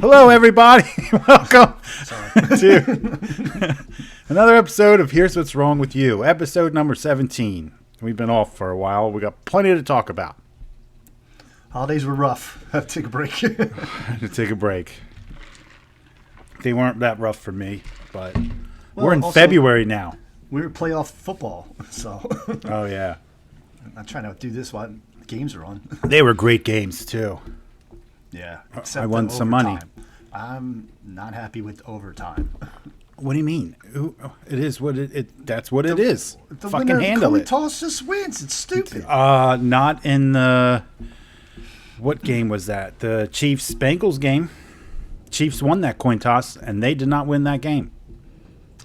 Hello, everybody. Welcome Sorry. to another episode of Here's What's Wrong with You, episode number 17. We've been off for a while. We got plenty to talk about. Holidays were rough. Have to take a break. To take a break. They weren't that rough for me, but Well, we're in also- February now. We were playoff football, so Oh, yeah. I'm trying to do this while the games are on. They were great games, too. Yeah, I won the some money. overtime. I'm not happy with overtime. What do you mean? It is what that's what it is. The Fucking winner of the handle coin it. toss just wins. It's stupid. Not in the... What game was that? The Chiefs-Bengals game. Chiefs won that coin toss, and they did not win that game.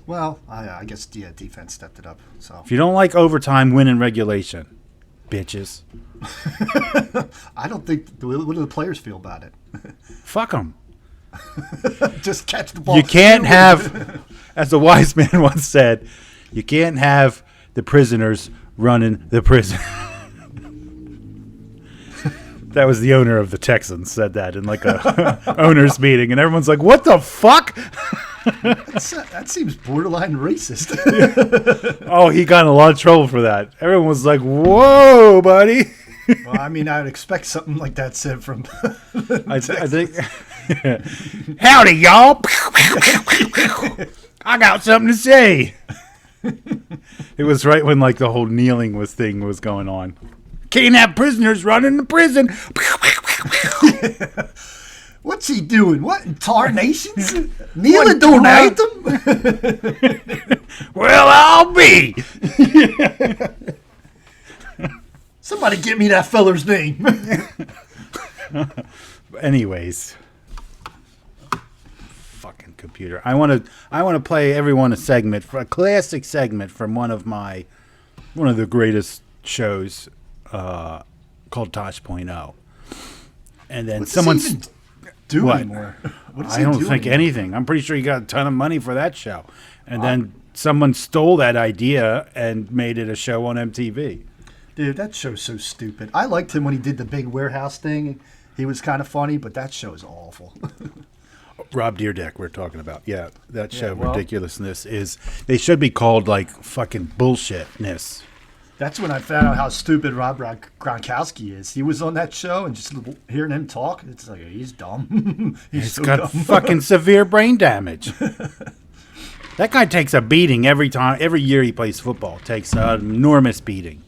Well, I guess defense stepped it up. So If you don't like overtime, win in regulation. Bitches. I don't think. What do the players feel about it? Fuck them. Just catch the ball. You can't have, as a wise man once said, you can't have the prisoners running the prison. That was the owner of the Texans said that in like a owners meeting, and everyone's like, "What the fuck?" That seems borderline racist. Oh, he got in a lot of trouble for that. Everyone was like, "Whoa, buddy." Well, I mean, I would expect something like that said from. I think. Howdy, y'all. I got something to say. It was right when like the whole kneeling thing was going on. Can't have prisoners running the prison. What's he doing? What in tarnations? Kneeling don't hate them. Well, I'll be. Somebody get me that feller's name. Anyways, fucking computer. I want to play everyone a classic segment from one of the greatest shows called Tosh.0. And then What's he even do What? anymore? What does I he don't do think anymore? anything. I'm pretty sure he got a ton of money for that show. And then someone stole that idea and made it a show on MTV. Dude, that show's so stupid. I liked him when he did the big warehouse thing. He was kind of funny, but that show is awful. Rob Dyrdek we're talking about. Yeah, that show, well- ridiculousness is, they should be called like fucking bullshitness. That's when I found out how stupid Rob Gronkowski is. He was on that show, and just hearing him talk, it's like, he's dumb. He's so got dumb. fucking severe brain damage. That guy takes a beating every year he plays football. Takes an enormous beating.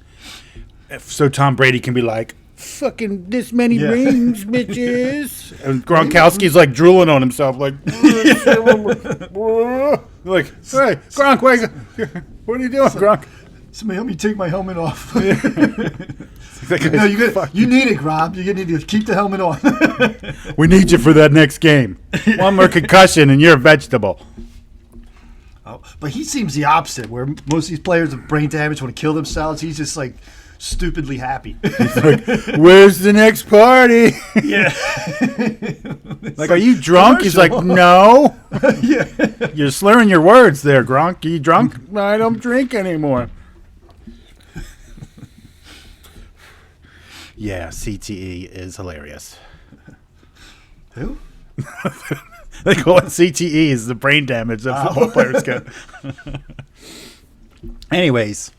So Tom Brady can be like, fucking this many Yeah. rings, bitches. And Gronkowski's like drooling on himself, like, like, hey, Gronk, wake up. What are you doing, Gronk? Somebody help me take my helmet off. That guy's No, you fucking- need it, Rob. You need to keep the helmet on. We need you for that next game. One more concussion and you're a vegetable. Oh, but he seems the opposite, where most of these players with brain damage want to kill themselves. He's just like stupidly happy. Like, where's the next party? Yeah. Like, are you drunk? He's like, commercial. no. Yeah. You're slurring your words there, Gronk. Are you drunk? I don't drink anymore. Yeah, CTE is hilarious. Who? They call it CTE, is the brain damage that football players get. Anyways,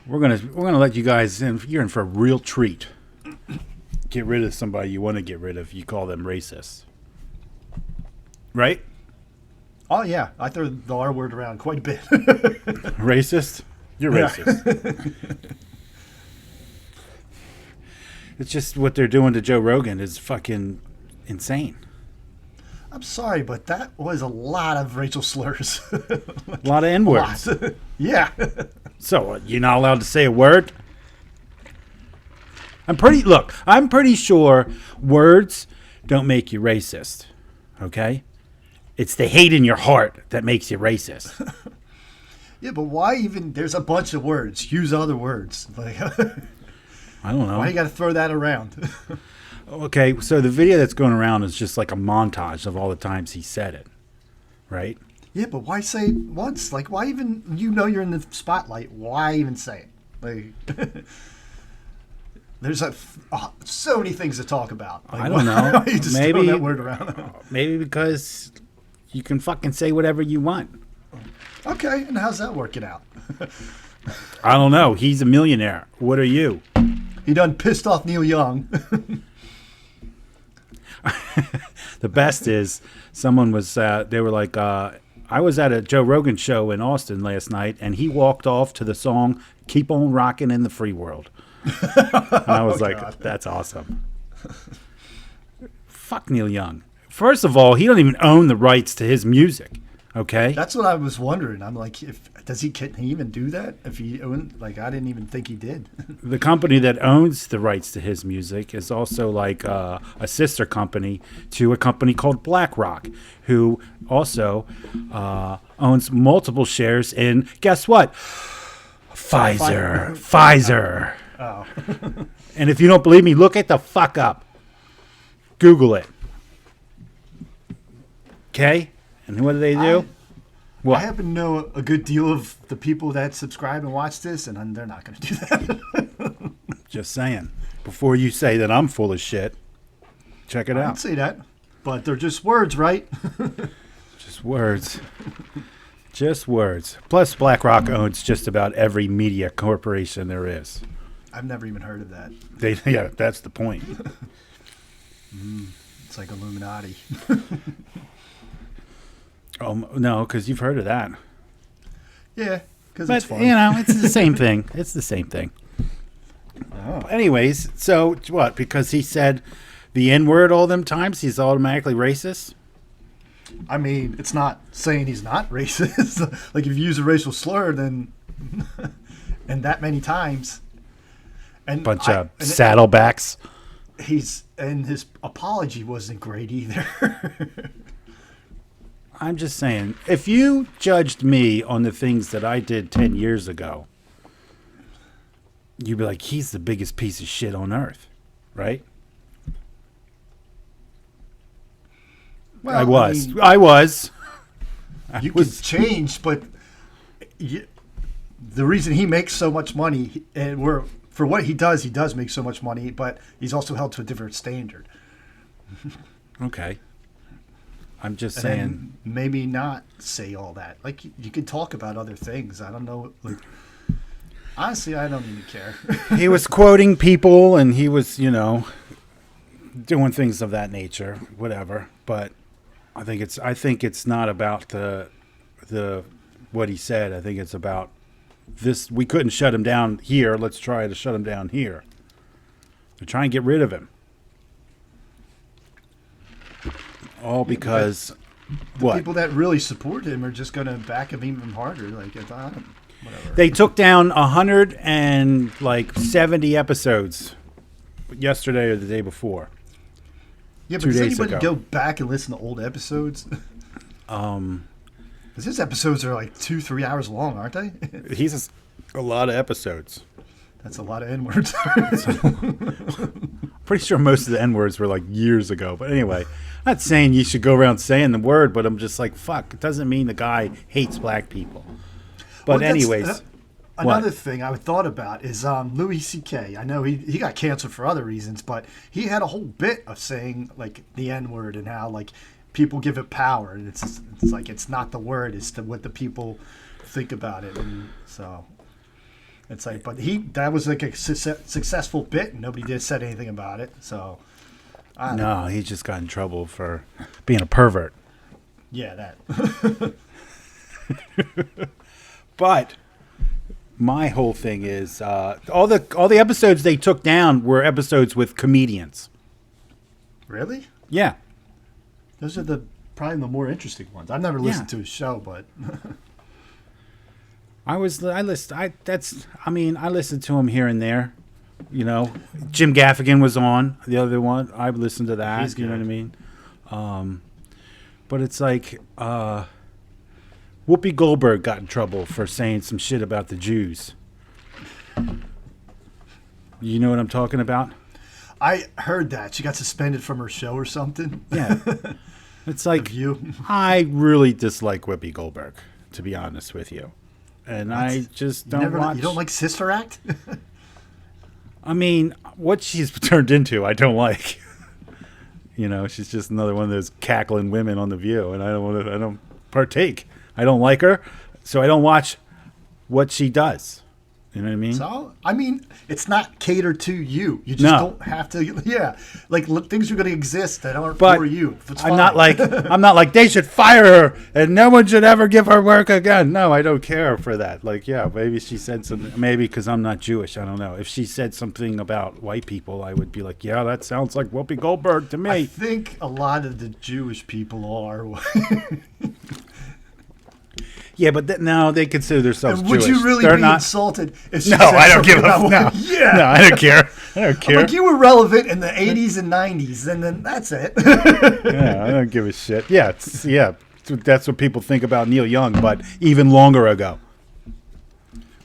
we're gonna let you guys in. You're in for a real treat. Get rid of somebody you want to get rid of. You call them racist, right? Oh, yeah. I throw the R word around quite a bit. Racist? You're Yeah. racist. It's just what they're doing to Joe Rogan is fucking insane. I'm sorry, but that was a lot of racial slurs. A lot of N-words. Yeah. So you're not allowed to say a word? I'm pretty sure words don't make you racist. Okay? It's the hate in your heart that makes you racist. Yeah, but why even? There's a bunch of words. Use other words. Like, I don't know. why you got to throw that around? Okay, so the video that's going around is just like a montage of all the times he said it, right? Yeah, but why say it once? Like, why even? You know, you're in the spotlight. Why even say it? Like, There's so many things to talk about. Like, I don't know. You just Maybe throw that word around. Maybe because you can fucking say whatever you want. Okay, and how's that working out? I don't know. He's a millionaire. What are you? He done pissed off Neil Young. The best is someone was, they were like, I was at a Joe Rogan show in Austin last night, and he walked off to the song Keep On Rockin' in the Free World. And I was like, God. that's awesome. Fuck Neil Young. First of all, he don't even own the rights to his music. Okay? That's what I was wondering. I'm like, can he even do that? If he owned, like, I didn't even think he did. The company that owns the rights to his music is also like a sister company to a company called BlackRock, who also owns multiple shares in, guess what? Pfizer. Oh, And if you don't believe me, look it the fuck up. Google it. Okay? And what do they do? I happen to know a good deal of the people that subscribe and watch this, and they're not going to do that. Just saying. Before you say that I'm full of shit, check it I out. didn't say that, but they're just words, right? Just words. Just words. Plus, BlackRock owns just about every media corporation there is. I've never even heard of that. Yeah, that's the point. It's like Illuminati. Oh no, because you've heard of that. Yeah, because But it's fun. you know, it's the same thing. It's the same thing. Oh. Anyways, so what? Because he said the N word all them times, he's automatically racist. I mean, it's not saying he's not racist. Like, if you use a racial slur, then and that many times, and Bunch of saddlebacks. and his apology wasn't great either. I'm just saying, if you judged me on the things that I did 10 years ago, you'd be like, he's the biggest piece of shit on earth, right? Well, I was. mean, I was. you was- could change, but the reason he makes so much money, and for what he does make so much money, but he's also held to a different standard. Okay. I'm just And saying. then maybe not say all that. Like, you could talk about other things. I don't know. Like, honestly, I don't even care. He was quoting people and he was, doing things of that nature, whatever. But I think it's not about the what he said. I think it's about this. We couldn't shut him down here. Let's try to shut him down here. They're trying to get rid of him. All because what? People that really support him are just going to back him even harder. Like, whatever. They took down 170 episodes yesterday or the day before. Yeah, but 2 does days anybody ago. go back and listen to old episodes? Because his episodes are like 2-3 hours long, aren't they? He's a lot of episodes. That's a lot of N-words. Pretty sure most of the N-words were like years ago. But anyway, I'm not saying you should go around saying the word, but I'm just like, fuck. It doesn't mean the guy hates black people. But Well, that's- anyways, Another thing I thought about is Louis C.K. I know he got canceled for other reasons, but he had a whole bit of saying, like, the N-word and how, like, people give it power. And it's like, it's not the word, it's what the people think about it. And so it's like, but that was like a successful bit, and nobody said anything about it. So, I don't know. no, he just got in trouble for being a pervert. Yeah, that. But my whole thing is all the episodes they took down were episodes with comedians. Really? Yeah. Those are probably the more interesting ones. I've never listened to his show, but I listened to him here and there. Jim Gaffigan was on the other one. I listened to that. He's You know what I good. mean? But it's like Whoopi Goldberg got in trouble for saying some shit about the Jews. You know what I'm talking about? I heard that she got suspended from her show or something. Yeah. It's like You. I really dislike Whoopi Goldberg, to be honest with you. And I just don't watch. You don't like Sister Act? I mean, what she's turned into, I don't like. She's just another one of those cackling women on The View, and I don't partake. I don't like her, so I don't watch what she does. You know what I mean? So, I mean, it's not catered to you. You just No. don't have to. Yeah, like look, things are going to exist that aren't But for you. It's I'm not fine. like I'm not like they should fire her and no one should ever give her work again. No, I don't care for that. Like, yeah, maybe she said something. Maybe because I'm not Jewish, I don't know. If she said something about white people, I would be like, yeah, that sounds like Whoopi Goldberg to I me. think a lot of the Jewish people are. Yeah, but no, they consider themselves And would Jewish. you really They're be not. insulted if she No, said I don't give something a about no. Yeah. No, I don't care. I don't care. Like you were relevant in the 80s and 90s, and then that's it. Yeah, I don't give a shit. Yeah, that's what people think about Neil Young, but even longer ago.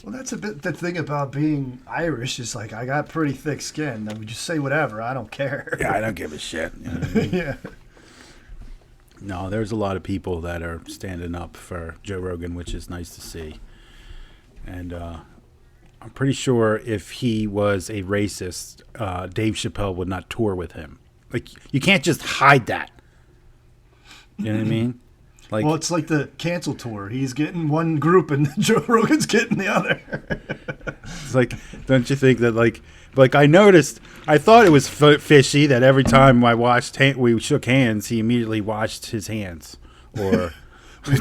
Well, that's a bit the thing about being Irish is like I got pretty thick skin. I would just say whatever. I don't care. Yeah, I don't give a shit. You know what I mean? Yeah. No, there's a lot of people that are standing up for Joe Rogan, which is nice to see. And I'm pretty sure if he was a racist, Dave Chappelle would not tour with him. Like, you can't just hide that. You know what I mean? Like, Well, it's like the cancel tour. He's getting one group, and Joe Rogan's getting the other. it's like, don't you think that, like I thought it was fishy that every time I we shook hands, he immediately washed his hands or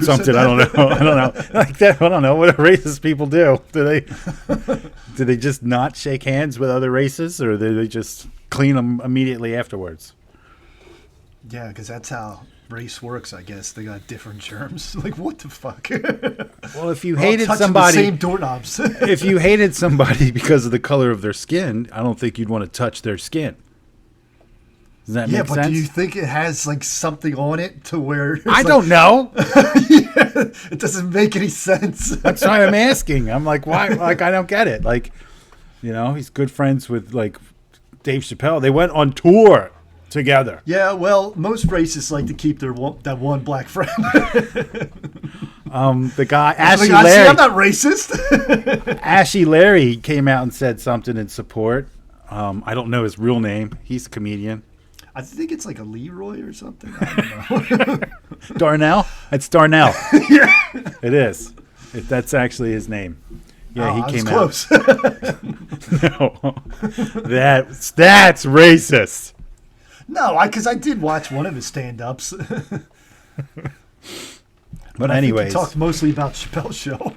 something. I don't know. I don't know. Like that. I don't know what racist people do. Do they just not shake hands with other races, or do they just clean them immediately afterwards? Yeah, because that's how race works. I guess they got different germs. Like what the fuck? Well, if you We're all hated touching somebody, the same doorknobs. if you hated somebody because of the color of their skin, I don't think you'd want to touch their skin. Does that Yeah, make but sense? do you think it has like something on it to where it's I don't know. it doesn't make any sense. That's why I'm asking. I'm like, why? Like, I don't get it. Like, he's good friends with like Dave Chappelle. They went on tour together. Yeah, well, most racists like to keep that one black friend. The guy Like, Ashy see, Larry. I'm not racist. Ashy Larry came out and said something in support. I don't know his real name. He's a comedian. I think it's like a Leroy or something. I don't know. Darnell? It's Darnell. Yeah. It is. That's actually his name. Yeah, Oh, he I was came close. out. No. That's racist. No, because I did watch one of his stand-ups. But I think anyways, he talked mostly about Chappelle's show.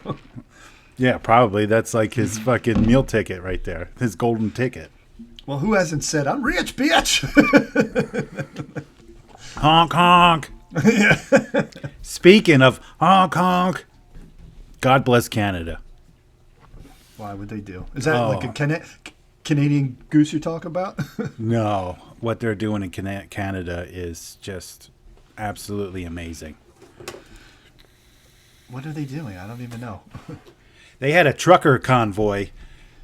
yeah, probably that's like his fucking meal ticket right there. His golden ticket. Well, who hasn't said, I'm rich, bitch? Honk honk. Speaking of honk honk, God bless Canada. Why would they do? Is that Oh. like a Canadian goose you're talking about? No, what they're doing in Canada is just absolutely amazing. What are they doing? I don't even know. They had a trucker convoy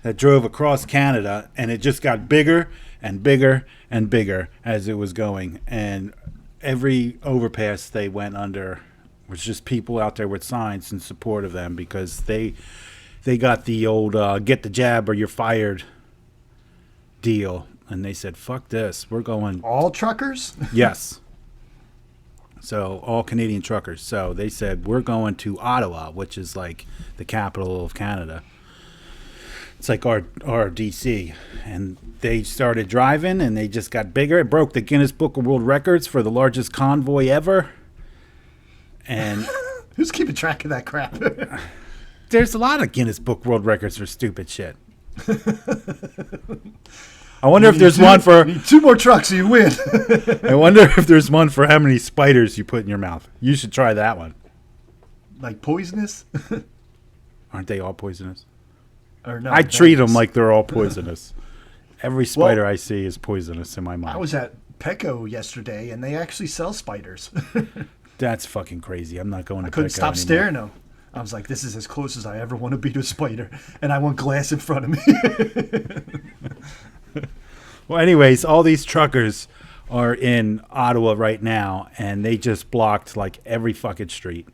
that drove across Canada, and it just got bigger and bigger and bigger as it was going. And every overpass they went under was just people out there with signs in support of them because they got the old get the jab or you're fired deal. And they said, fuck this. We're going. All truckers? Yes. So all Canadian truckers. So they said, we're going to Ottawa, which is like the capital of Canada. It's like our DC. And they started driving and they just got bigger. It broke the Guinness Book of World Records for the largest convoy ever. And Who's keeping track of that crap? there's a lot of Guinness Book World Records for stupid shit. I wonder if there's one for. Need 2 more trucks, you win. I wonder if there's one for how many spiders you put in your mouth. You should try that one. Like poisonous? Aren't they all poisonous? Or no? I treat them venomous. like they're all poisonous. Every spider I see is poisonous in my mind. I was at Petco yesterday, and they actually sell spiders. That's fucking crazy. I'm not going to I couldn't Petco stop anymore. staring at them. I was like, this is as close as I ever want to be to a spider. And I want glass in front of me. Well, anyways, all these truckers are in Ottawa right now, and they just blocked like every fucking street.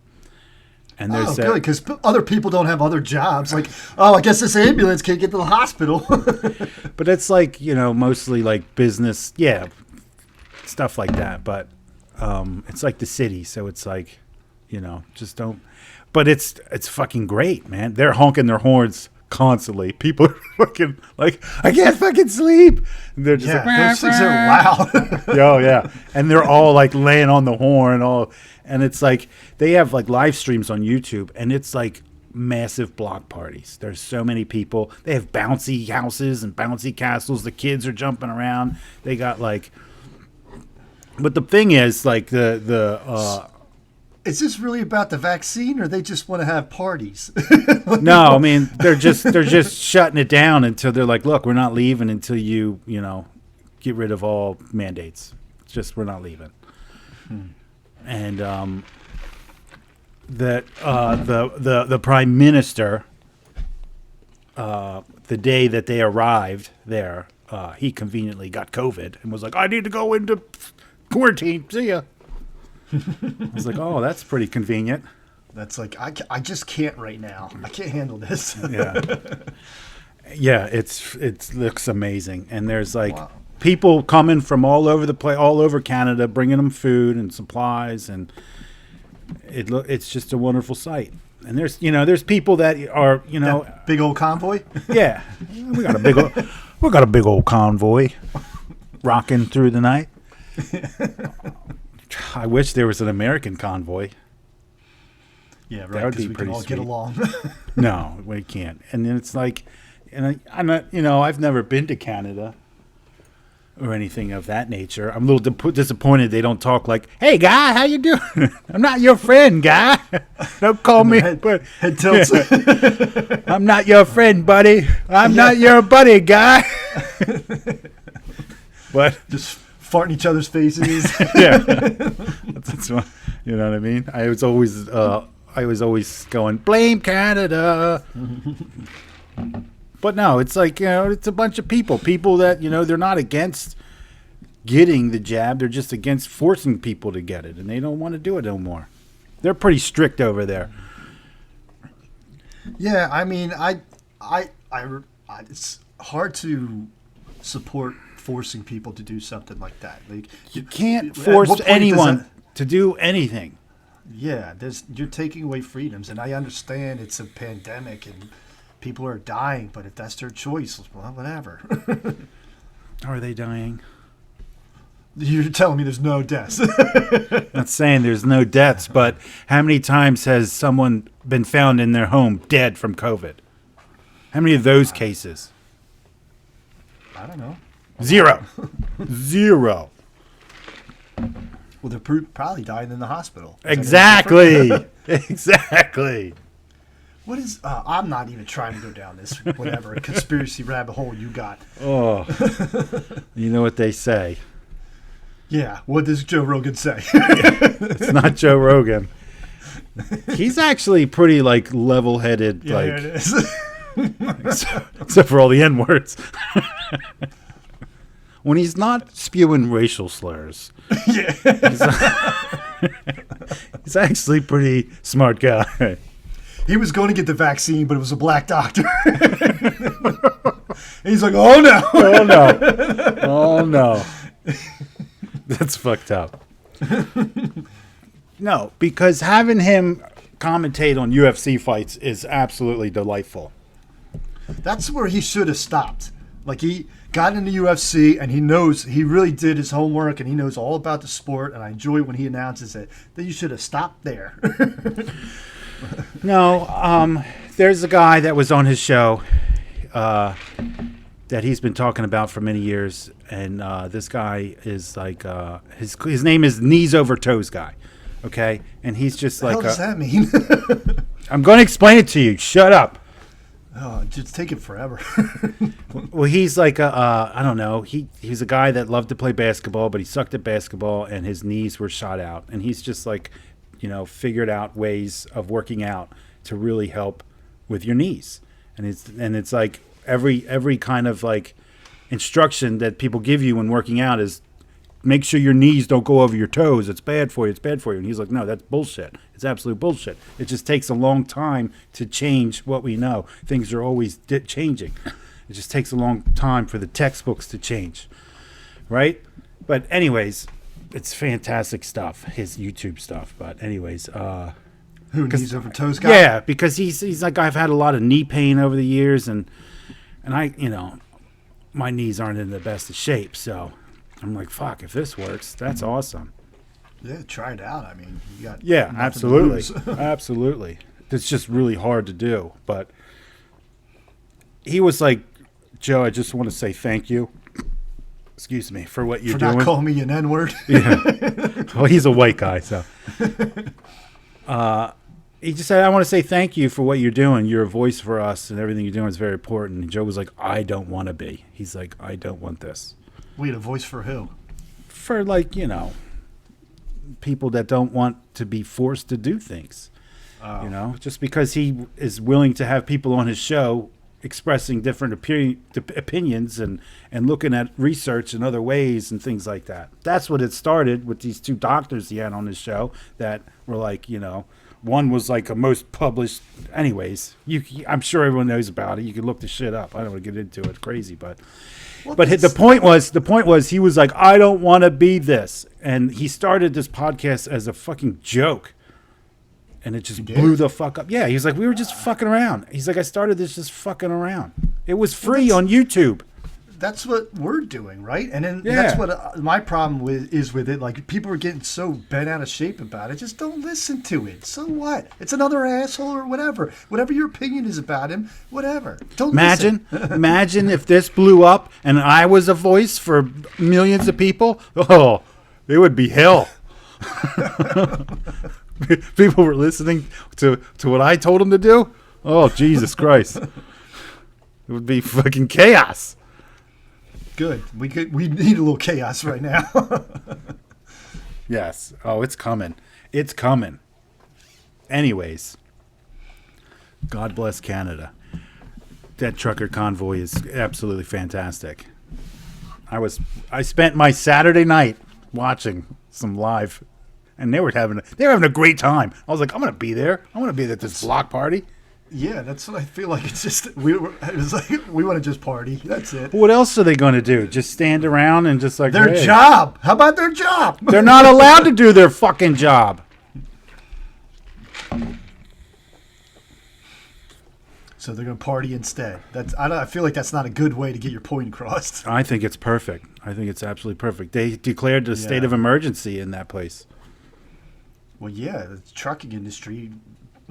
And there's Oh, good, because other people don't have other jobs. Like, oh, I guess this ambulance can't get to the hospital. but it's like, mostly like business, yeah, stuff like that. But it's like the city, so it's like, just don't. But it's fucking great, man. They're honking their horns constantly. People are fucking like, I can't fucking sleep. And they're just those things are loud. oh yeah, and they're all like laying on the horn, and it's like they have like live streams on YouTube, and it's like massive block parties. There's so many people. They have bouncy houses and bouncy castles. The kids are jumping around. They got like, but the thing is, like Is this really about the vaccine, or they just want to have parties? no, I mean they're just shutting it down until they're like, look, we're not leaving until you get rid of all mandates. It's just we're not leaving. And that the prime minister, the day that they arrived there, he conveniently got COVID and was like, I need to go into quarantine. See ya. I was like, oh, that's pretty convenient. That's like, I just can't right now. I can't handle this. Yeah, it looks amazing, and there's like people coming from all over the place, all over Canada, bringing them food and supplies, and it's just a wonderful sight. And there's people that are That big old convoy. yeah, we got a big old convoy rocking through the night. I wish there was an American convoy. Yeah, That right. would Because be we can pretty all sweet. get along. No, we can't. And then it's like, and I'm not, I've never been to Canada or anything of that nature. I'm a little disappointed they don't talk like, "Hey, guy, how you doing? I'm not your friend, guy. Don't call me." But Head tilts. I'm not your friend, buddy. I'm not your buddy, guy. But Just fart in each other's faces. yeah, that's what, you know what I mean. I was always going, blame Canada. But no, it's like, it's a bunch of people that, they're not against getting the jab. They're just against forcing people to get it, and they don't want to do it no more. They're pretty strict over there. Yeah, I mean, it's hard to support forcing people to do something like that. Like, You can't at force what point does anyone that- to do anything. Yeah, you're taking away freedoms, and I understand it's a pandemic and people are dying, but if that's their choice, well, whatever. Are they dying? You're telling me there's no deaths. Not saying there's no deaths, but how many times has someone been found in their home dead from COVID? How many of those cases? I don't know. Zero. Zero. Well, they're probably dying in the hospital. Is that any Exactly. different? Exactly. What is? I'm not even trying to go down this whatever conspiracy rabbit hole you got. Oh. You know what they say. Yeah, what does Joe Rogan say? It's not Joe Rogan. He's actually pretty like level-headed, Yeah, there it is. except for all the N-words. When he's not spewing racial slurs. Yeah. He's actually pretty smart guy. He was going to get the vaccine, but it was a black doctor. He's like, oh no. Oh no. Oh no. That's fucked up. No, because having him commentate on UFC fights is absolutely delightful. That's where he should have stopped. Like, he got into UFC and he really did his homework and he knows all about the sport, and I enjoy when he announces it. Then you should have stopped there. No, there's a guy that was on his show that he's been talking about for many years, and this guy is like his name is Knees Over Toes Guy, okay? And he's just What like does that mean? I'm going to explain it to you. Shut up. Oh, it's taking forever. Well, he's like I don't know. He's a guy that loved to play basketball, but he sucked at basketball, and his knees were shot out, and he's just like, figured out ways of working out to really help with your knees. And it's like every kind of like instruction that people give you when working out is make sure your knees don't go over your toes. It's bad for you. It's bad for you. And he's like, no, that's bullshit. It's absolute bullshit. It just takes a long time to change what we know. Things are always changing. It just takes a long time for the textbooks to change, right? But anyways, it's fantastic stuff, his YouTube stuff. But anyways, Who, knees over toes guy? yeah, because he's like, I've had a lot of knee pain over the years, and I, my knees aren't in the best of shape, so I'm like, fuck, if this works, that's awesome. Yeah, try it out. I mean, you got Yeah, nothing to absolutely. lose. Absolutely. It's just really hard to do. But he was like, Joe, I just want to say thank you. Excuse me, for what you're For doing. not calling me an N-word. Yeah. Well, he's a white guy, so. He just said, I want to say thank you for what you're doing. You're a voice for us, and everything you're doing is very important. And Joe was like, I don't want to be. He's like, I don't want this. Wait, a voice for who? For, like, people that don't want to be forced to do things. Just because he is willing to have people on his show expressing different opinions and looking at research in other ways and things like that. That's what it started with these two doctors he had on his show that were like, one was like a most published. Anyways, I'm sure everyone knows about it. You can look the shit up. I don't want to get into it crazy, but the point was he was like, I don't want to be this, and he started this podcast as a fucking joke. And it just blew the fuck up. Yeah, he was like, we were just fucking around. He's like, I started this just fucking around. It was free on YouTube. That's what we're doing, right? And then Yeah. that's what my problem is with it. Like, people are getting so bent out of shape about it. Just don't listen to it. So what? It's another asshole or whatever. Whatever your opinion is about him, whatever. Don't listen. Imagine if this blew up and I was a voice for millions of people. Oh, it would be hell. People were listening to what I told them to do. Oh, Jesus Christ. It would be fucking chaos. Good. We need a little chaos right now. Yes. Oh, it's coming. It's coming. Anyways, God bless Canada. That trucker convoy is absolutely fantastic. I spent my Saturday night watching some live, and they were having a great time. I was like, I'm gonna be there. I want to be at this block party. Yeah, that's what I feel like. It's just it was like we want to just party. That's it. What else are they going to do? Just stand around and just like Their hey. job. How about their job? They're not allowed to do their fucking job. So they're gonna party instead. I feel like that's not a good way to get your point across. I think it's perfect. I think it's absolutely perfect. They declared the state of emergency in that place. Well, yeah, the trucking industry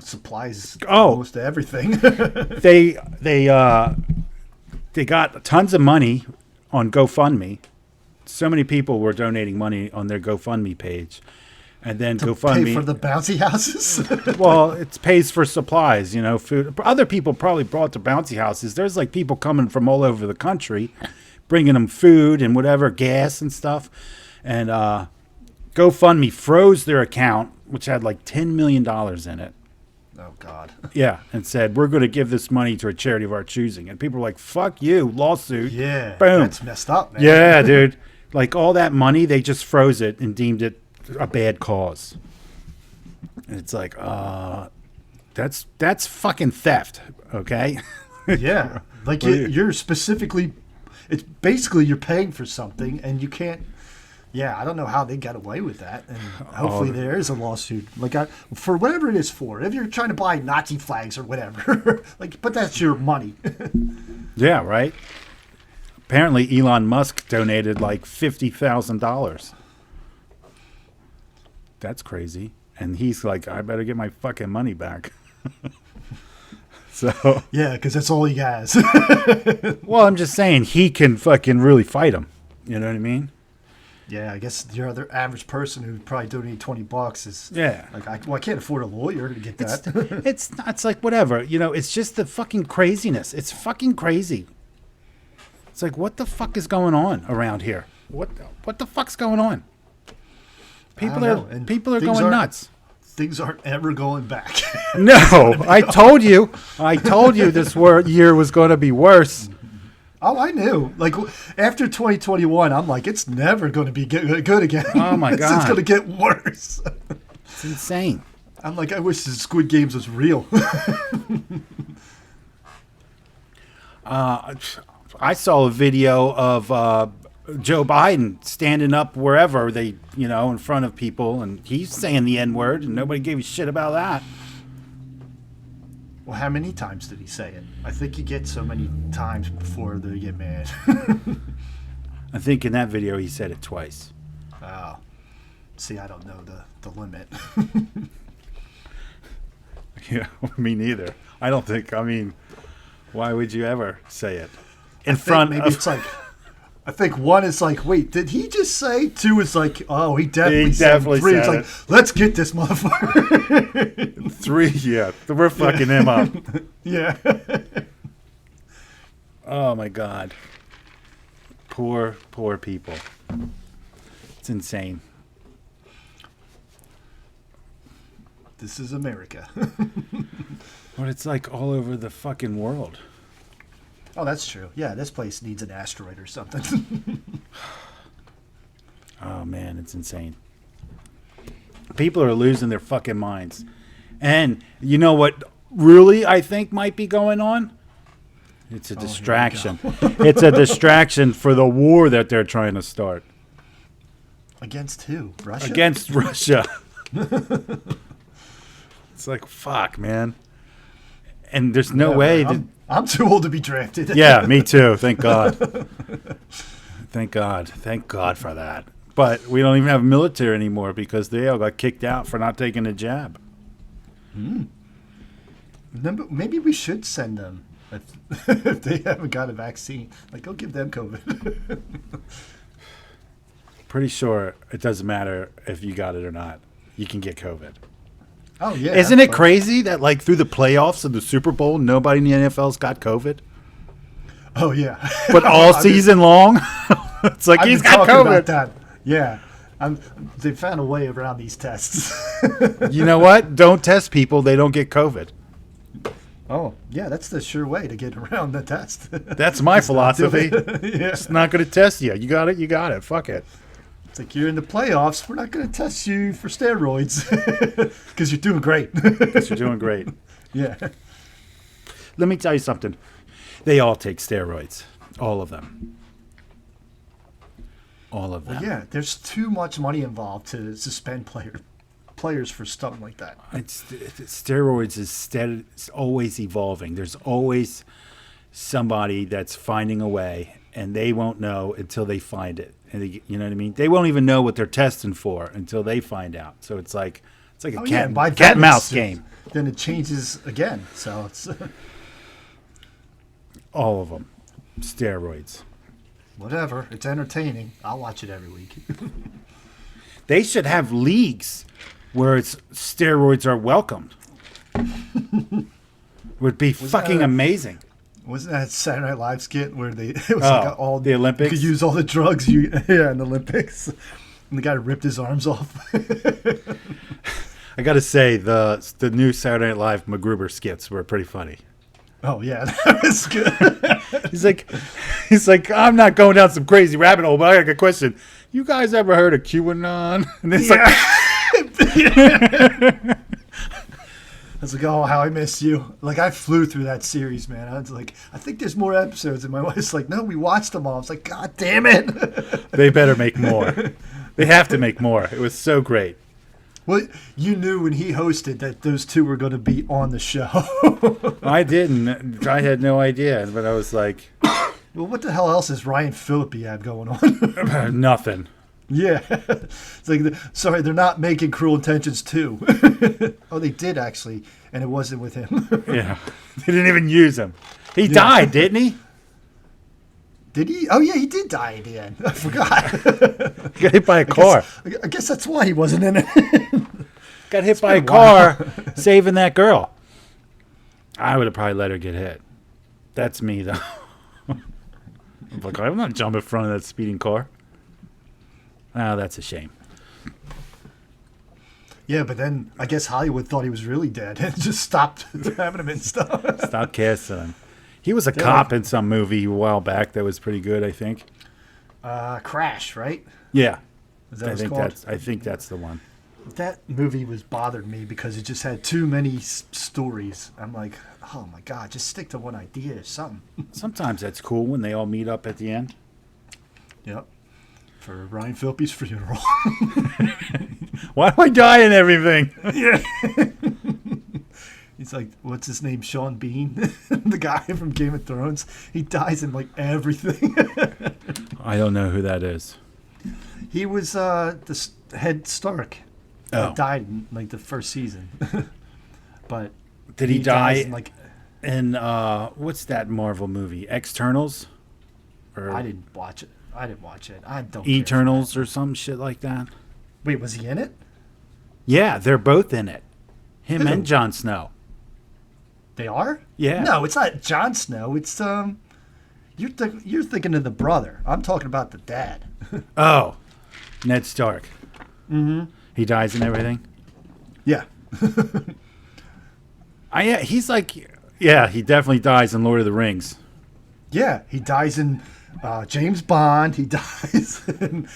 supplies Oh. almost everything. They got tons of money on GoFundMe. So many people were donating money on their GoFundMe page, and then GoFundMe Pay for the bouncy houses. well, it pays for supplies, food. Other people probably brought the bouncy houses. There's like people coming from all over the country, bringing them food and whatever, gas and stuff. And GoFundMe froze their account, which had like $10 million in it. Oh God. Yeah, and said, we're going to give this money to a charity of our choosing. And people were like, fuck you, lawsuit. Yeah. Boom. That's messed up, man. Yeah, dude. Like all that money, they just froze it and deemed it a bad cause. And it's like, that's fucking theft, okay? Yeah. Like you're specifically, it's basically you're paying for something and you can't. Yeah, I don't know how they got away with that, and hopefully there is a lawsuit. Like for whatever it is for. If you're trying to buy Nazi flags or whatever, but that's your money. Yeah, right. Apparently, Elon Musk donated like $50,000. That's crazy, and he's like, I better get my fucking money back. So Yeah, because that's all he has. well, I'm just saying he can fucking really fight him. You know what I mean? Yeah, I guess your other average person who probably donated $20 is like, I can't afford a lawyer to get that. It's like whatever, it's just the fucking craziness. It's fucking crazy. It's like, what the fuck is going on around here? What the fuck's going on? People are going nuts. Things aren't ever going back. No, I told you this year was going to be worse. Oh, I knew. Like after 2021, I'm like, it's never going to be good again. Oh my It's God. going to get worse. It's insane. I'm like, I wish the Squid Games was real. I saw a video of Joe Biden standing up wherever they, in front of people, and he's saying the N word, and nobody gave a shit about that. Well, how many times did he say it? I think you get so many times before they get mad. I think in that video he said it twice. Oh. See, I don't know the limit. Yeah, me neither. I don't think. I mean, why would you ever say it in front maybe of? it's like, I think one is like, wait, did he just say? Two is like, oh, he definitely said. Three is said like, let's get this motherfucker. Three, yeah, we're fucking him up. Yeah. Oh my God, poor people. It's insane. This is America. But it's like all over the fucking world. Oh, that's true. Yeah, this place needs an asteroid or something. Oh man, it's insane. People are losing their fucking minds. And you know what really I think might be going on? It's a distraction. It's a distraction for the war that they're trying to start. Against who? Russia? Against Russia. It's like, fuck, man. And there's no way. I'm too old to be drafted. Yeah, me too. Thank God. Thank God. Thank God for that. But we don't even have military anymore because they all got kicked out for not taking a jab. Maybe we should send them if they haven't got a vaccine. Like, go give them COVID. Pretty sure it doesn't matter if you got it or not. You can get COVID. Oh, yeah. Isn't it crazy that, like, through the playoffs of the Super Bowl, nobody in the NFL's got COVID? Oh, yeah. But all season long? It's like, he's got talking COVID. about that. Yeah. They found a way around these tests. You know what? Don't test people. They don't get COVID. Oh, yeah, that's the sure way to get around the test. That's my philosophy. Yeah. It's not going to test you. You got it. You got it. Fuck it. It's like, you're in the playoffs. We're not going to test you for steroids because you're doing great. Because you're doing great. Yeah. Let me tell you something. They all take steroids. All of them. All of them. Yeah, there's too much money involved to suspend players for something like that. Steroids is always evolving. There's always somebody that's finding a way, and they won't know until they find it. And you know what I mean? They won't even know what they're testing for until they find out. So it's like a cat and mouse game. Then it changes again. So it's All of them. Steroids. whatever. It's entertaining. I'll watch it every week. They should have leagues where steroids are welcomed. Would be fucking amazing. Wasn't that Saturday Night Live skit where it was like all the Olympics? You could use all the drugs in the Olympics. And the guy ripped his arms off. I got to say, the new Saturday Night Live MacGruber skits were pretty funny. Oh yeah, that was good. he's like, I'm not going down some crazy rabbit hole, but I got a question. You guys ever heard of QAnon? And it's I was like, oh, how I miss you. Like, I flew through that series, man. I was like, I think there's more episodes. And my wife's like, no, we watched them all. I was like, God damn it. They better make more. They have to make more. It was so great. Well, you knew when he hosted that those two were going to be on the show. I didn't. I had no idea. But I was like, Well, what the hell else does Ryan Phillippe have going on? nothing. Yeah. It's like, sorry, they're not making Cruel Intentions 2. Oh, they did, actually. And it wasn't with him. Yeah. They didn't even use him. He died, didn't he? Did he? Oh, yeah, he did die at the end. I forgot. He got hit by a car. I guess that's why he wasn't in it. Got hit by a car saving that girl. I would have probably let her get hit. That's me, though. I'm like, I'm not jumping in front of that speeding car. Oh, that's a shame. Yeah, but then I guess Hollywood thought he was really dead and just stopped having him and stuff. Stop casting him. He was a They're cop like- in some movie a while back that was pretty good, I think. Crash, right? Yeah. Is that I what it's think called? that's the one. That movie was bothered me because it just had too many stories. I'm like, oh my god, just stick to one idea or something. Sometimes that's cool when they all meet up at the end. Yep. For Ryan Phillippe's funeral. Why do I die in everything? He's like, what's his name? Sean Bean, the guy from Game of Thrones. He dies in like everything. I don't know who that is. He was the head Stark. Oh. Died in like the first season. But Did he die dies in, like, in what's that Marvel movie? Externals? Or I didn't watch it. I don't. care. Eternals or some shit like that? Wait, was he in it? Yeah, they're both in it. Him Who? and Jon Snow. They are? Yeah. No, it's not Jon Snow. It's you're thinking of the brother. I'm talking about the dad. Oh, Ned Stark. Mm-hmm. He dies and everything. Yeah. He's like, yeah, he definitely dies in Lord of the Rings. Yeah, he dies in James Bond. He dies in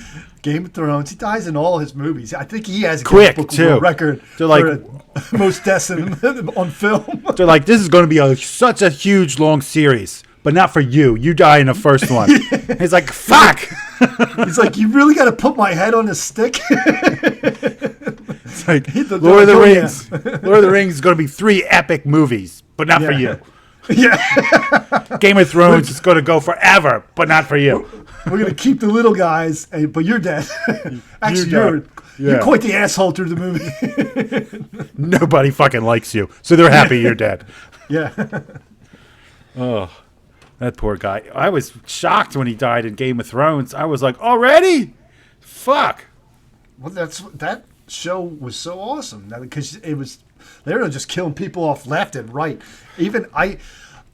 Game of Thrones. He dies in all his movies. I think he has a Quick, Guinness Book too. World record They're like- for most deaths on film. They're like, this is going to be such a huge, long series, but not for you. You die in the first one. He's like, fuck. He's like, you really got to put my head on a stick. It's like, they're Lord of the like, oh, Rings. Lord of the Rings is going to be 3 epic movies, but not for Yeah. you. Yeah, Game of Thrones is going to go forever, but not for you. we're gonna keep the little guys, but you're dead. Actually, Yeah. you're quite the asshole through the movie. Nobody fucking likes you, so they're happy you're dead. Yeah. Oh, that poor guy. I was shocked when he died in Game of Thrones. I was like, already? Fuck. Well, that show was so awesome because they were just killing people off left and right. Even I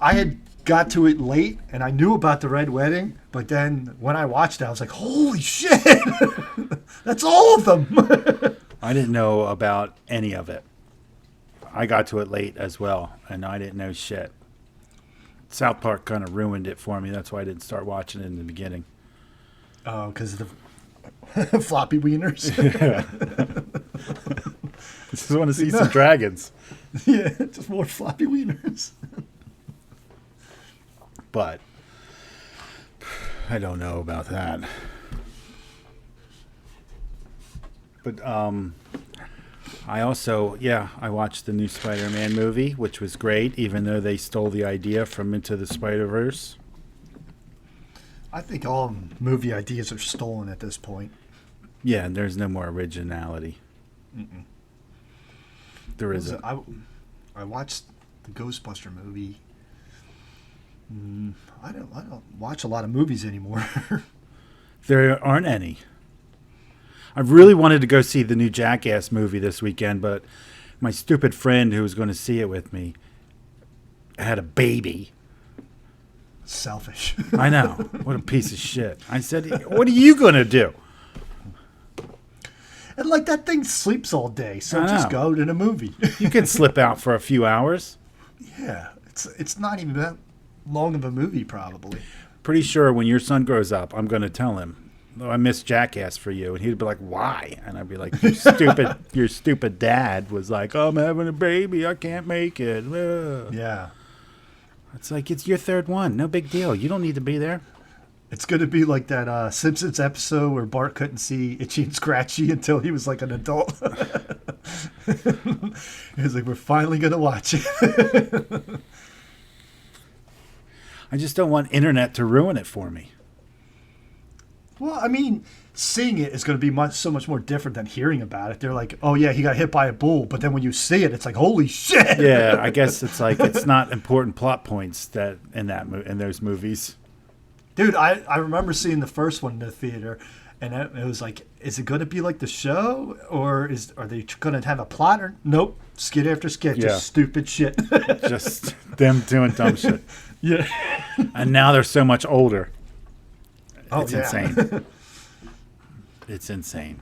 had got to it late and I knew about the Red Wedding, but then when I watched it, I was like, holy shit, that's all of them. I didn't know about any of it. I got to it late as well, and I didn't know shit. South Park kind of ruined it for me. That's why I didn't start watching it in the beginning. Oh, because of the floppy wieners. Just want to see some dragons. Yeah, just more floppy wieners. But I don't know about that. But I also, I watched the new Spider-Man movie, which was great, even though they stole the idea from Into the Spider-Verse. I think all movie ideas are stolen at this point. Yeah, and there's no more originality. There isn't. I watched the Ghostbuster movie. I don't watch a lot of movies anymore. There aren't any. I really wanted to go see the new Jackass movie this weekend, but my stupid friend who was going to see it with me had a baby. Selfish. I know. What a piece of shit. I said, what are you going to do? And like that thing sleeps all day, so I just know. go to the movie. You can slip out for a few hours. Yeah, it's not even that long of a movie, probably. Pretty sure when your son grows up, I'm going to tell him, oh, I miss Jackass for you. And he'd be like, why? And I'd be like, your stupid dad was like, oh, I'm having a baby. I can't make it. Ugh. Yeah, It's like, it's your third one. No big deal. You don't need to be there. it's gonna be like that Simpsons episode where Bart couldn't see Itchy and Scratchy until he was like an adult. He's like, we're finally gonna watch it. I just don't want internet to ruin it for me. Well, I mean, seeing it is going to be so much more different than hearing about it. They're like, oh yeah, he got hit by a bull, but then when you see it, it's like, holy shit. Yeah, I guess it's like it's not important plot points that in those movies. Dude, I remember seeing the first one in the theater, and it was like, is it going to be like the show, or are they going to have a plot? Or nope, skit after skit, Yeah. just stupid shit. Just them doing dumb shit. Yeah. And now they're so much older. Oh, It's yeah. insane. It's insane.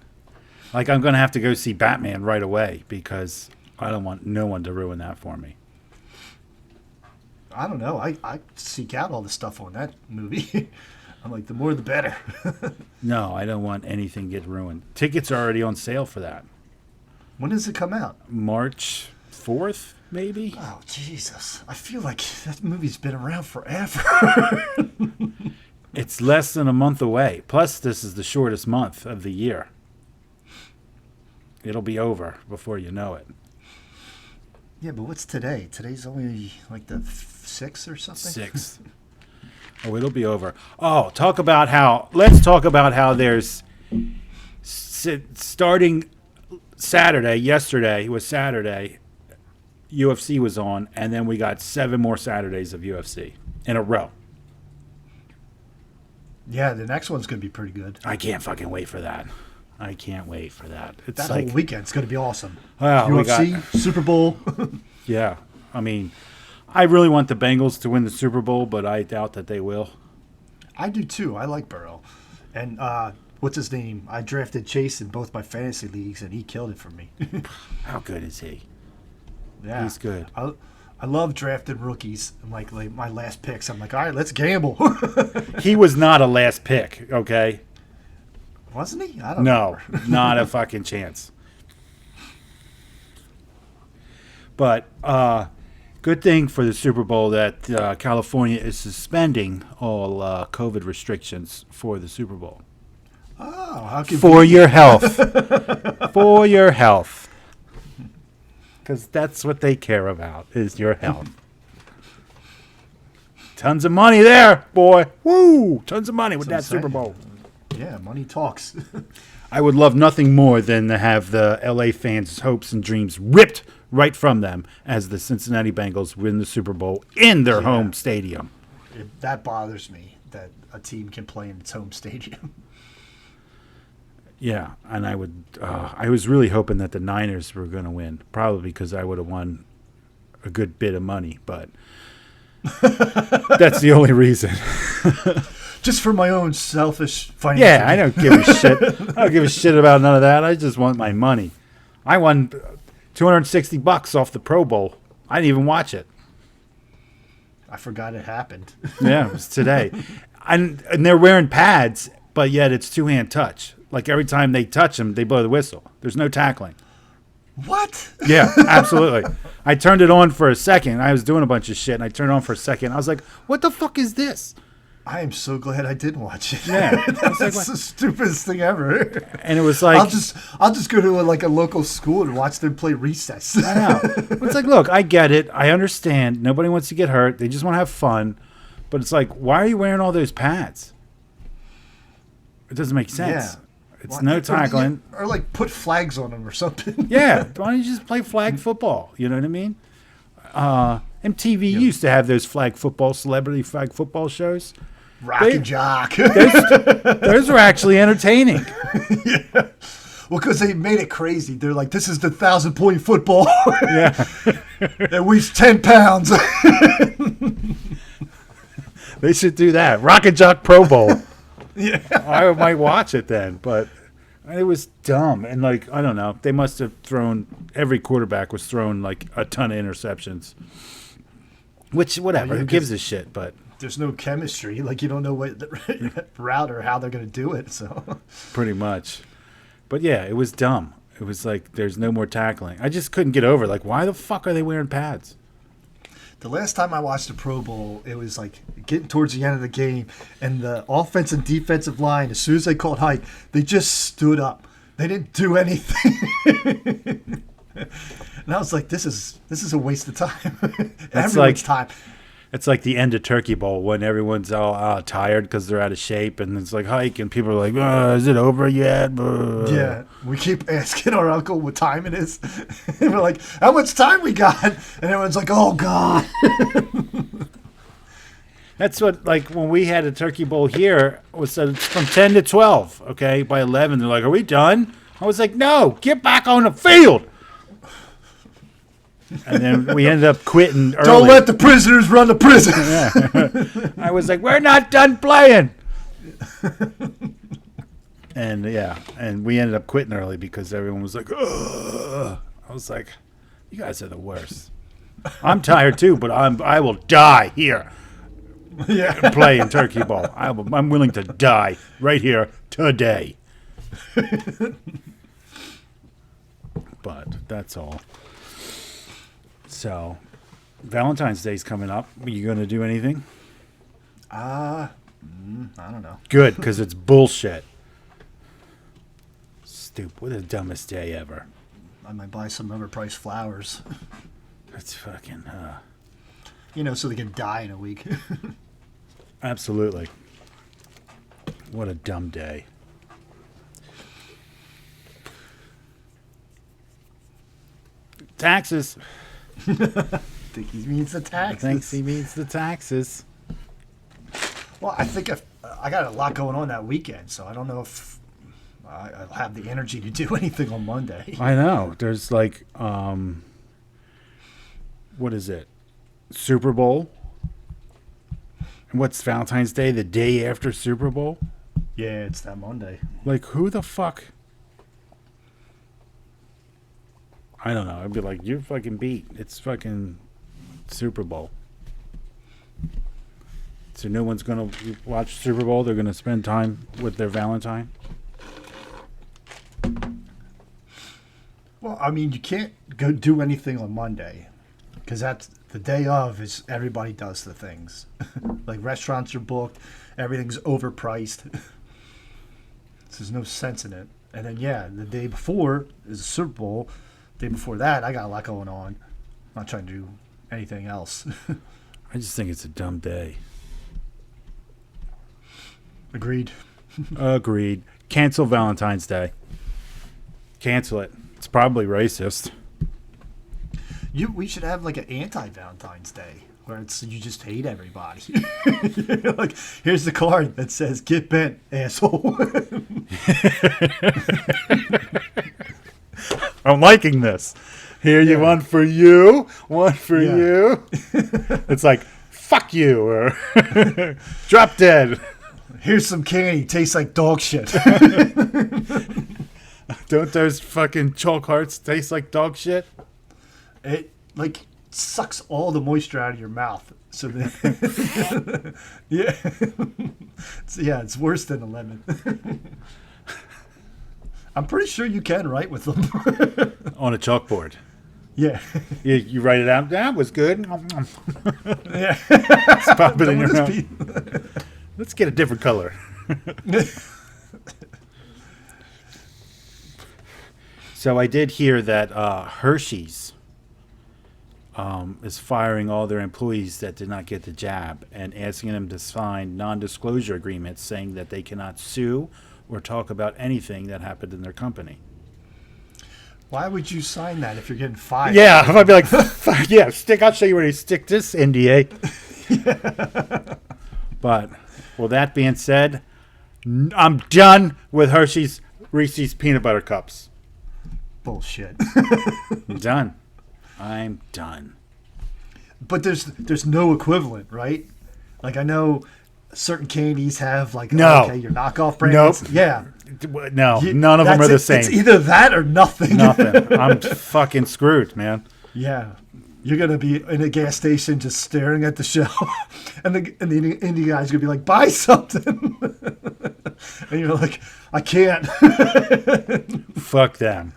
Like, I'm going to have to go see Batman right away because I don't want no one to ruin that for me. I don't know. I seek out all the stuff on that movie. I'm like, the more the better. No, I don't want anything to get ruined. Tickets are already on sale for that. When does it come out? March 4th, maybe? Oh, Jesus. I feel like that movie's been around forever. It's less than a month away. Plus, this is the shortest month of the year. It'll be over before you know it. Yeah, but what's today? Today's only like the 6th or something? 6th. Oh, it'll be over. Oh, let's talk about how there's starting Saturday, yesterday was Saturday, UFC was on, and then we got 7 more Saturdays of UFC in a row. Yeah, the next one's going to be pretty good. I can't fucking wait for that. I can't wait for that. It's That like, whole weekend's going to be awesome. Well, UFC, Super Bowl. yeah. I mean, I really want the Bengals to win the Super Bowl, but I doubt that they will. I do too. I like Burrow. And what's his name? I drafted Chase in both my fantasy leagues, and he killed it for me. How good is he? Yeah, He's good. I love drafting rookies. I'm like my last picks. I'm like, all right, let's gamble. He was not a last pick, okay? Wasn't he? I don't No, remember. not a fucking chance. But good thing for the Super Bowl that California is suspending all COVID restrictions for the Super Bowl. Oh, how can For your health. For your health. Because that's what they care about, is your health. Tons of money there, boy. Woo! Tons of money with that That's what I'm Super saying. Bowl. Yeah, money talks. I would love nothing more than to have the LA fans' hopes and dreams ripped right from them as the Cincinnati Bengals win the Super Bowl in their home stadium. That bothers me that a team can play in its home stadium. Yeah, and I was really hoping that the Niners were going to win, probably because I would have won a good bit of money, but that's the only reason. Just for my own selfish financial. Yeah, I don't give a shit. I don't give a shit about none of that. I just want my money. I won $260 off the Pro Bowl. I didn't even watch it. I forgot it happened. Yeah, it was today. And they're wearing pads, but yet it's two-hand touch. Like every time they touch them, they blow the whistle. There's no tackling. What? Yeah, absolutely. I turned it on for a second. I was doing a bunch of shit, and I turned it on for a second. I was like, what the fuck is this? I am so glad I didn't watch it. Yeah. That's the stupidest thing ever. And it was like, I'll just go to a local school and watch them play recess. I know. It's like, look, I get it. I understand. Nobody wants to get hurt. They just want to have fun. But it's like, why are you wearing all those pads? It doesn't make sense. Yeah. It's no tackling. Or like put flags on them or something. Yeah. Why don't you just play flag football? You know what I mean? MTV used to have those celebrity flag football shows. Rock and Jock. Those were actually entertaining. Yeah. Well, because they made it crazy. They're like, this is the 1,000-point football. Yeah. It weighs 10 pounds. They should do that. Rock and Jock Pro Bowl. Yeah. I might watch it then, but it was dumb. And, like, I don't know. They must have every quarterback was throwing, like, a ton of interceptions. Which, whatever. Who gives a shit? But there's no chemistry. Like, you don't know what route or how they're going to do it. So pretty much. But, yeah, it was dumb. It was like there's no more tackling. I just couldn't get over it. Like, why the fuck are they wearing pads? the last time I watched the Pro Bowl, it was like getting towards the end of the game, and the offense and defensive line, as soon as they called hike, they just stood up. They didn't do anything. And I was like, this is a waste of time. Everyone's time. It's like the end of Turkey Bowl when everyone's all tired because they're out of shape, and it's like hike, and people are like, is it over yet? Yeah, we keep asking our uncle what time it is. And we're like, how much time we got? And everyone's like, oh, God. That's what, like, when we had a Turkey Bowl here, it was from 10 to 12, okay? By 11, they're like, are we done? I was like, no, get back on the field. And then we ended up quitting early. Don't let the prisoners run the prison. Yeah. I was like, we're not done playing. And, yeah, and we ended up quitting early because everyone was like, ugh. I was like, you guys are the worst. I'm tired too, but I will die here Yeah. playing turkey ball. I'm willing to die right here today. But that's all. So, Valentine's Day's coming up. Are you going to do anything? I don't know. Good, because it's bullshit. Stupid. What the dumbest day ever. I might buy some overpriced flowers. That's fucking. So they can die in a week. Absolutely. What a dumb day. Taxes. Think he means the taxes. Thinks he means the taxes. Well, I think I got a lot going on that weekend, so I don't know if I'll have the energy to do anything on Monday. I know. There's like, what is it? Super Bowl? And what's Valentine's Day? The day after Super Bowl? Yeah, it's that Monday. Like, who the fuck? I don't know. I'd be like, you're fucking beat. It's fucking Super Bowl. So no one's going to watch Super Bowl. They're going to spend time with their Valentine. Well, I mean, you can't go do anything on Monday because that's the day of is everybody does the things. Like restaurants are booked. Everything's overpriced. So there's no sense in it. And then, yeah, the day before is a Super Bowl. Day before that, I got a lot going on. I'm not trying to do anything else. I just think it's a dumb day. Agreed. Agreed. Cancel Valentine's Day. Cancel it. It's probably racist. We should have like an anti-Valentine's Day where it's you just hate everybody. Like, here's the card that says "Get bent, asshole." I'm liking this. Here, you one for you, one for Yeah. you. It's like, fuck you, or drop dead. Here's some candy. Tastes like dog shit. Don't those fucking chalk hearts taste like dog shit? It like sucks all the moisture out of your mouth. So then, yeah, it's worse than a lemon. I'm pretty sure you can write with them. On a chalkboard. Yeah, You write it out. That was good. yeah. Just pop it in your Don't mouth. just be- Let's get a different color. So I did hear that Hershey's is firing all their employees that did not get the jab and asking them to sign non-disclosure agreements saying that they cannot sue or talk about anything that happened in their company. Why would you sign that if you're getting fired? Yeah, I'd be like, "Fuck yeah, I'll show you where you stick this NDA." But, well, that being said, I'm done with Hershey's Reese's peanut butter cups. Bullshit. I'm done. I'm done. But there's no equivalent, right? Like I know certain candies have like No. okay, your knockoff brands. Nope. Yeah. No, none of them That's are the it. same. It's either that or nothing. Nothing. I'm fucking screwed, man. Yeah. You're gonna be in a gas station just staring at the shelf, and the indie guy's gonna be like, "Buy something," and you're like, "I can't." Fuck them.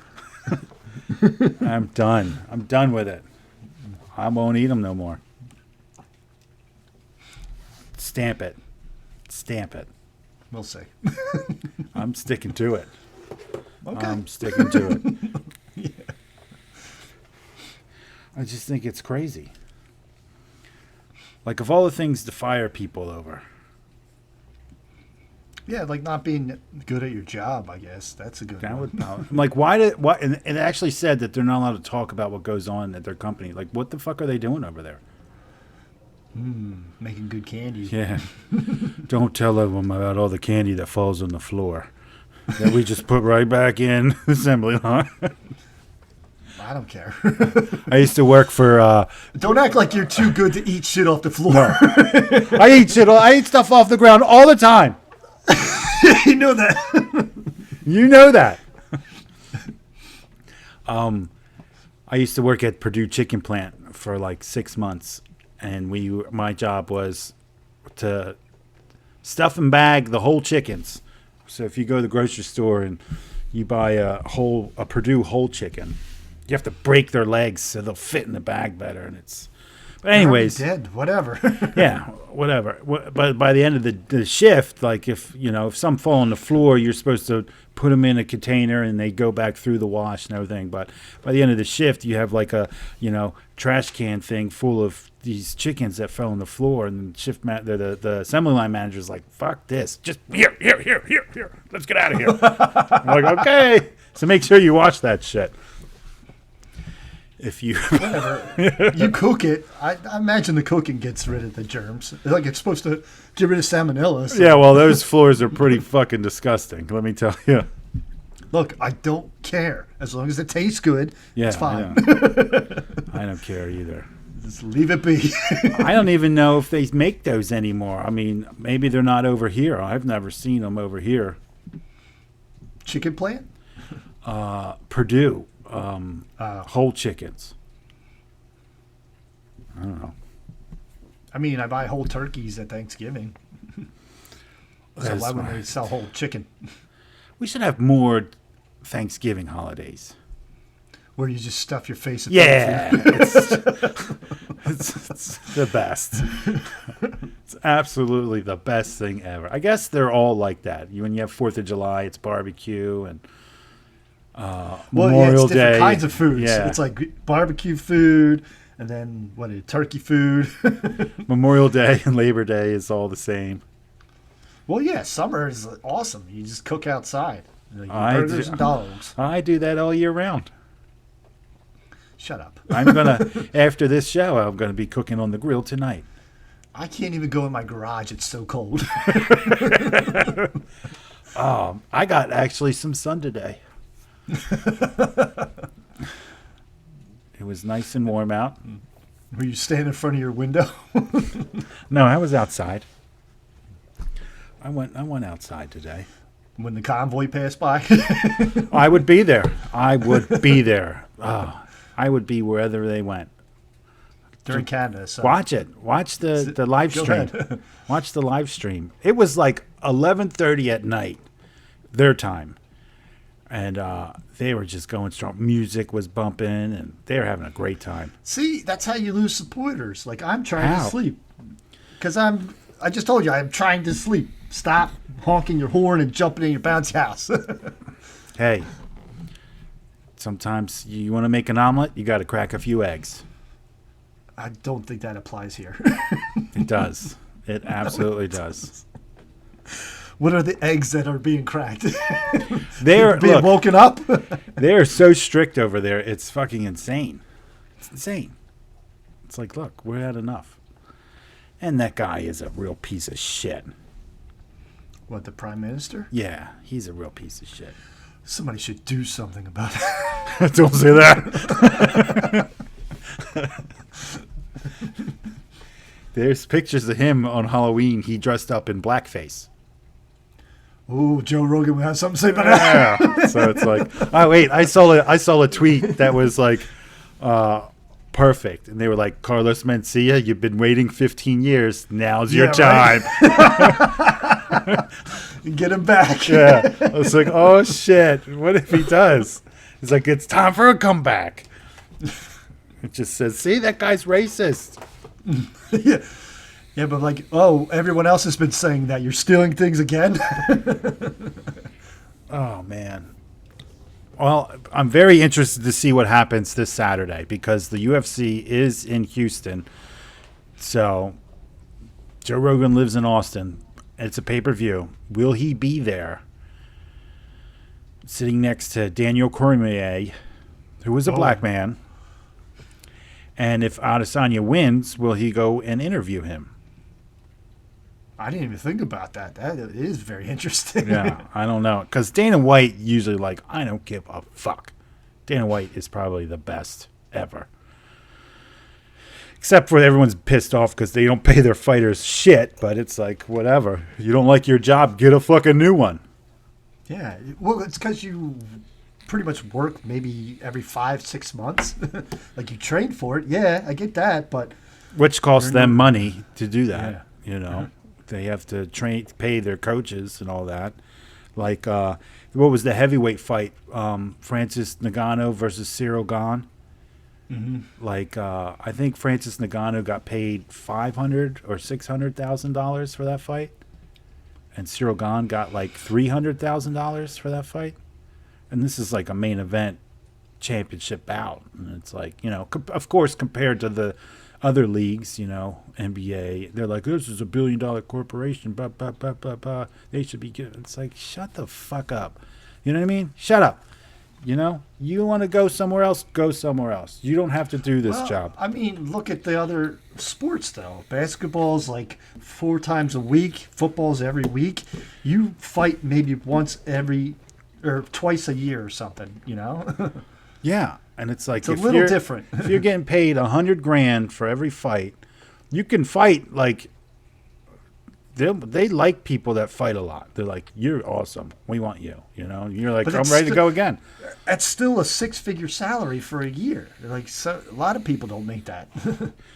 I'm done. I'm done with it. I won't eat them no more. Stamp it. Stamp it. We'll see. I'm sticking to it. Okay. I'm sticking to it. I just think it's crazy. Like, of all the things to fire people over, Yeah, like not being good at your job. I guess that's a good that one. would, I'm like, why did what? And it actually said that they're not allowed to talk about what goes on at their company. Like, what the fuck are they doing over there? Making good candy. Yeah, don't tell them about all the candy that falls on the floor that we just put right back in the assembly line. I don't care. I used to work for. Don't act like you're too good to eat shit off the floor. I eat shit. I eat stuff off the ground all the time. You know that. You know that. I used to work at Purdue Chicken Plant for like 6 months, and my job was to stuff and bag the whole chickens. So if you go to the grocery store and you buy a Purdue whole chicken, you have to break their legs so they'll fit in the bag better. And it's, but anyways, dead, whatever. yeah, whatever. But by the end of the shift, like if some fall on the floor, you're supposed to put them in a container and they go back through the wash and everything. But by the end of the shift, you have like a trash can thing full of these chickens that fell on the floor, and the assembly line manager's like, "Fuck this! Just here, let's get out of here." I'm like, okay, so make sure you wash that shit. If you Whatever. You cook it. I imagine the cooking gets rid of the germs. Like it's supposed to get rid of salmonella. So. Yeah, well, those floors are pretty fucking disgusting. Let me tell you. Look, I don't care as long as it tastes good. Yeah, it's fine. I don't care either. Just leave it be. I don't even know if they make those anymore. I mean, maybe they're not over here. I've never seen them over here. Chicken plant? Purdue. Whole chickens. I don't know. I mean, I buy whole turkeys at Thanksgiving. So why wouldn't they sell whole chicken? We should have more Thanksgiving holidays. Where you just stuff your face with Yeah. It's the best. It's absolutely the best thing ever. I guess they're all like that. When you have 4th of July, it's barbecue and Memorial it's different Day. kinds of foods. Yeah. It's like barbecue food, and then turkey food. Memorial Day and Labor Day is all the same. Well, yeah, summer is awesome. You just cook outside. Like burgers and dogs. I do that all year round. Shut up. After this show, I'm gonna be cooking on the grill tonight. I can't even go in my garage. It's so cold. I got actually some sun today. It was nice and warm out. Were you standing in front of your window? No, I was outside. I went outside today. When the convoy passed by? I would be there. I would be there. I would be wherever they went. During Canada. So. Watch it. Watch the live stream. Watch the live stream. It was like 11:30 at night, their time. And they were just going strong. Music was bumping, and they were having a great time. See, that's how you lose supporters. Like, I'm trying to sleep. Because I just told you, I'm trying to sleep. Stop honking your horn and jumping in your bouncy house. Hey, sometimes you want to make an omelet, you got to crack a few eggs. I don't think that applies here. It does. It absolutely does. What are the eggs that are being cracked? They're being woken up? They're so strict over there. It's fucking insane. It's insane. It's like, look, we're at enough. And that guy is a real piece of shit. What, the Prime Minister? Yeah, he's a real piece of shit. Somebody should do something about it. Don't say that. There's pictures of him on Halloween. He dressed up in blackface. Oh, Joe Rogan would have something to say about that. Yeah. So it's like, oh wait, I saw a tweet that was like, perfect, and they were like, Carlos Mencia, you've been waiting 15 years. Now's your time. Right? Get him back. Yeah. I was like, oh shit, what if he does? He's like, it's time for a comeback. It just says, see, that guy's racist. Yeah. Yeah, but like, oh, everyone else has been saying that. You're stealing things again? Oh, man. Well, I'm very interested to see what happens this Saturday because the UFC is in Houston. So Joe Rogan lives in Austin. It's a pay-per-view. Will he be there? Sitting next to Daniel Cormier, who is a black man. And if Adesanya wins, will he go and interview him? I didn't even think about that. That is very interesting. Yeah, I don't know. Because Dana White usually I don't give a fuck. Dana White is probably the best ever. Except for everyone's pissed off because they don't pay their fighters shit. But it's like, whatever. You don't like your job, get a fucking new one. Yeah. Well, it's because you pretty much work maybe every 5-6 months. Like you train for it. Yeah, I get that, but Which costs You're them not- money to do that. Yeah. You know, they have to pay their coaches and all that. Like, what was the heavyweight fight? Francis Ngannou versus Cyril Gane. Like, I think Francis Ngannou got paid $500 or $600,000 for that fight, and Cyril Gane got like $300,000 for that fight. And this is like a main event championship bout, and it's like, you know, of course, compared to the other leagues, you know, NBA, they're like, this is $1 billion corporation, blah, blah, blah, blah, blah. They should be good. It's like, shut the fuck up. You know what I mean? Shut up. You know, you want to go somewhere else, go somewhere else. You don't have to do this well, job. I mean, look at the other sports though. Basketball's like 4 times a week. Football's every week. You fight maybe once every or twice a year or something. You know, Yeah. And it's like, it's a little different. if you're getting paid $100,000 for every fight, you can fight like, they like people that fight a lot. They're like, you're awesome. We want you. You know, you're like, But I'm it's ready to sti- go again. That's still a 6-figure salary for a year. Like a lot of people don't make that.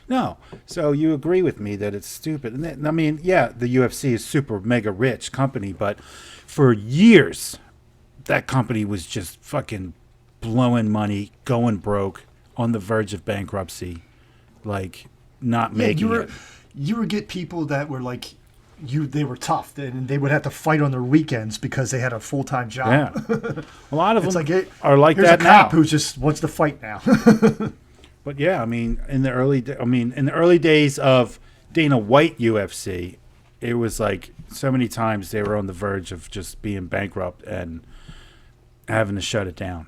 No. So you agree with me that it's stupid. And I mean, yeah, the UFC is super mega rich company, but for years, that company was just fucking blowing money, going broke, on the verge of bankruptcy, like not making it. You would get people that were like they were tough and they would have to fight on their weekends because they had a full-time job. Yeah. A lot of It's them like are like here's that a cop now. who just wants to fight now. But yeah, I mean, in the early days of Dana White UFC, it was like so many times they were on the verge of just being bankrupt and having to shut it down.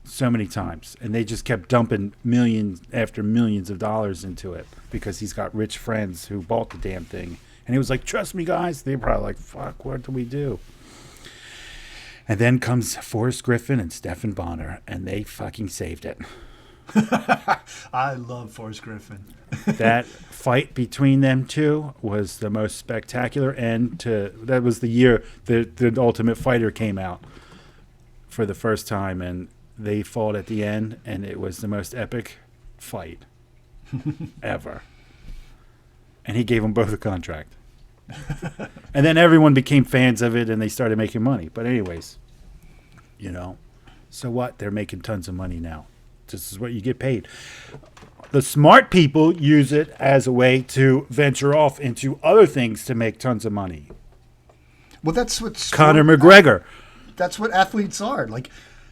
So many times, and they just kept dumping millions after millions of dollars into it because he's got rich friends who bought the damn thing. And he was like, "Trust me, guys." They were probably like, "Fuck, what do we do?" And then comes Forrest Griffin and Stephen Bonner, and they fucking saved it. I love Forrest Griffin. That fight between them two was the most spectacular end to. That was the year the Ultimate Fighter came out for the first time, and they fought at the end, and it was the most epic fight ever. And he gave them both a contract. And then everyone became fans of it, and they started making money. But anyways, you know, so what? They're making tons of money now. This is what you get paid. The smart people use it as a way to venture off into other things to make tons of money. Well, that's what Conor McGregor. That's what athletes are. Like,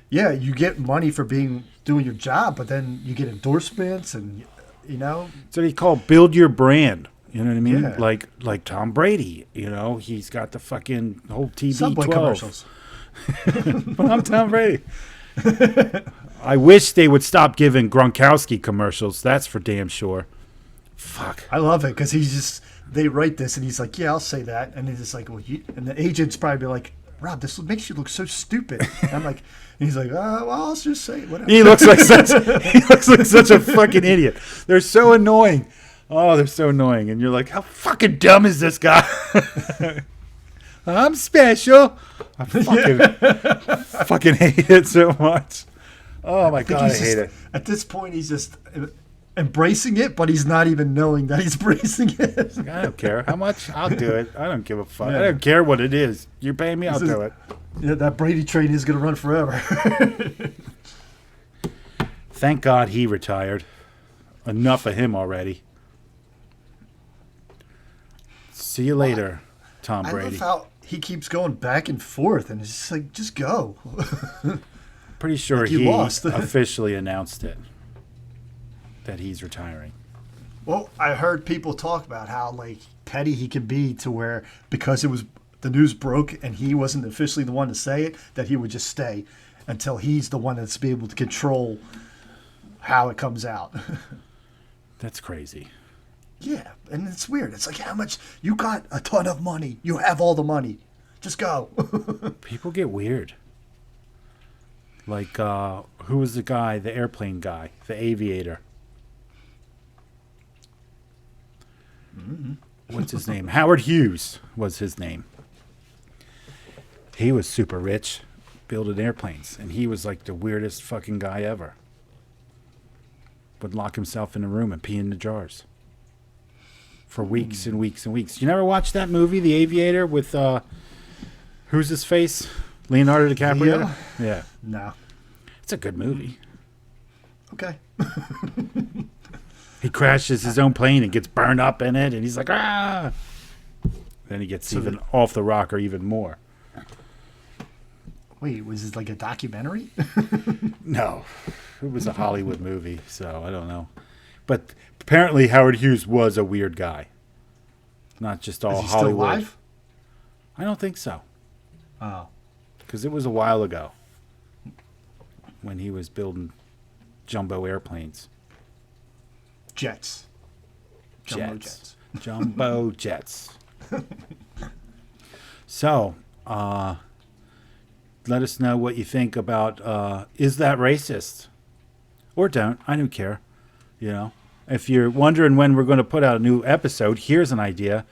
yeah, you get money for doing your job, but then you get endorsements and you know. So they call build your brand. You know what I mean? Yeah. Like Tom Brady. You know, he's got the fucking whole TB12. Subway commercials. But I'm Tom Brady. I wish they would stop giving Gronkowski commercials. That's for damn sure. Fuck. I love it because they write this and he's like, yeah, I'll say that, and he's just like, well, and the agent's probably like, Rob, this makes you look so stupid. And I'm like, and he's like, well, I'll just say it, whatever. He looks like such a fucking idiot. They're so annoying. Oh, they're so annoying. And you're like, how fucking dumb is this guy? I'm special. I fucking hate it so much. Oh my God, I hate it. At this point, he's just embracing it, but he's not even knowing that he's embracing it. I don't care how much. I'll do it. I don't give a fuck. Yeah. I don't care what it is. You're paying me, I'll do it. Yeah, that Brady train is going to run forever. Thank God he retired. Enough of him already. See you later, Tom I Brady. love how he keeps going back and forth, and it's just like, just go. Pretty sure Like you he lost. officially announced it, that he's retiring. Well, I heard people talk about how like petty he can be to where because it was the news broke and he wasn't officially the one to say it, that he would just stay until he's the one that's be able to control how it comes out. That's crazy. Yeah, and it's weird. It's like, how much you got? A ton of money. You have all the money. Just go. People get weird. Like, who was the guy, the airplane guy, the aviator? What's his name? Howard Hughes was his name. He was super rich, building airplanes, and he was like the weirdest fucking guy ever. Would lock himself in a room and pee in the jars for weeks and weeks and weeks. You never watched that movie, The Aviator, with who's his face? Leonardo DiCaprio? Leo? Yeah. No. It's a good movie. Okay. He crashes his own plane and gets burned up in it, and he's like, ah! Then he gets even off the rocker even more. Wait, was it like a documentary? No. It was a Hollywood movie, so I don't know. But apparently Howard Hughes was a weird guy. Not just all Is he still Hollywood. alive? I don't think so. Oh. Because it was a while ago when he was building jumbo airplanes. Jets. Jumbo jets. Jumbo jets. So, let us know what you think about is that racist? Or don't. I don't care. You know, if you're wondering when we're going to put out a new episode, here's an idea.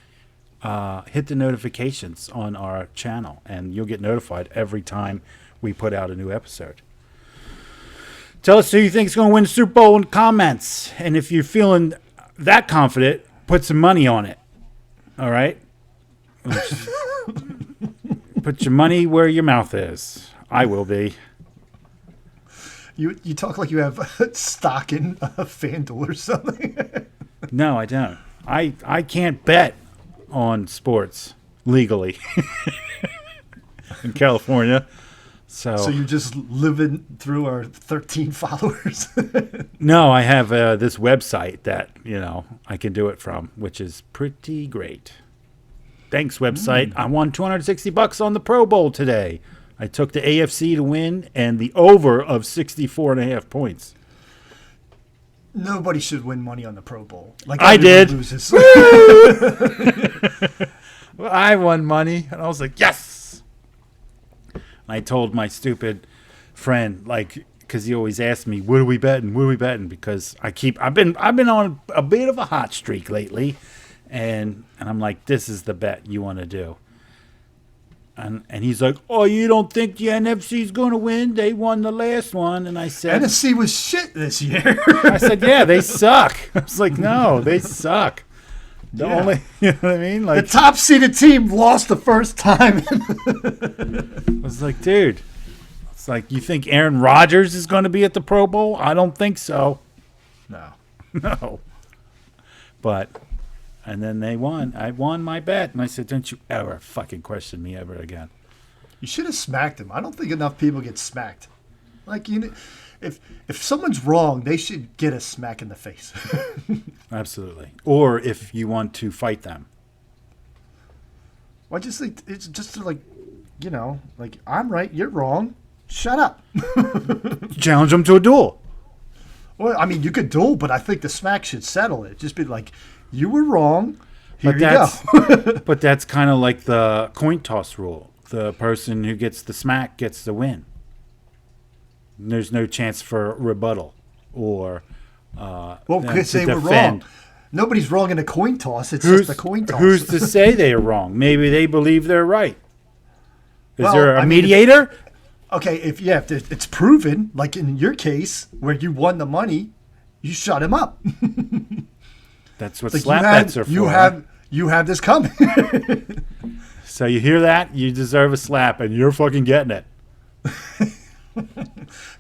Hit the notifications on our channel, and you'll get notified every time we put out a new episode. Tell us who you think is going to win the Super Bowl in comments. And if you're feeling that confident, put some money on it. All right? Put your money where your mouth is. I will be. You talk like you have stock in FanDuel or something. No, I don't. I can't bet on sports legally in California. So you're just living through our 13 followers? No, I have this website that, I can do it from, which is pretty great. Thanks, website. I won $260 on the Pro Bowl today. I took the AFC to win and the over of 64.5 points. Nobody should win money on the Pro Bowl. Like I did. Loses. Well, I won money, and I was like, yes. And I told my stupid friend, because he always asks me, "What are we betting? What are we betting?" Because I've been on a bit of a hot streak lately, and I'm like, this is the bet you want to do. And he's like, "Oh, you don't think the NFC's going to win? They won the last one." And I said, NFC was shit this year. I said, "Yeah, they suck." I was like, "No, they suck." The only, you know what I mean? The top seeded team lost the first time. I was like, dude, it's like, you think Aaron Rodgers is going to be at the Pro Bowl? I don't think so. No. No. But, and then they won. I won my bet. And I said, don't you ever fucking question me ever again. You should have smacked him. I don't think enough people get smacked. If someone's wrong, they should get a smack in the face. Absolutely. Or if you want to fight them. Well, I just think it's just I'm right, you're wrong. Shut up. Challenge them to a duel. Well, I mean, you could duel, but I think the smack should settle it. Just be like, you were wrong. Here But you go. but that's kind of like the coin toss rule. The person who gets the smack gets the win. There's no chance for rebuttal or Because to they were defend. wrong. Nobody's wrong in a coin toss. It's just a coin toss. Who's to say they are wrong? Maybe they believe they're right. Is Well, there a I mean, mediator? Okay, if it's proven, like in your case where you won the money, you shut him up. That's what Like slap bets are for. you have this coming. So you hear that? You deserve a slap, and you're fucking getting it.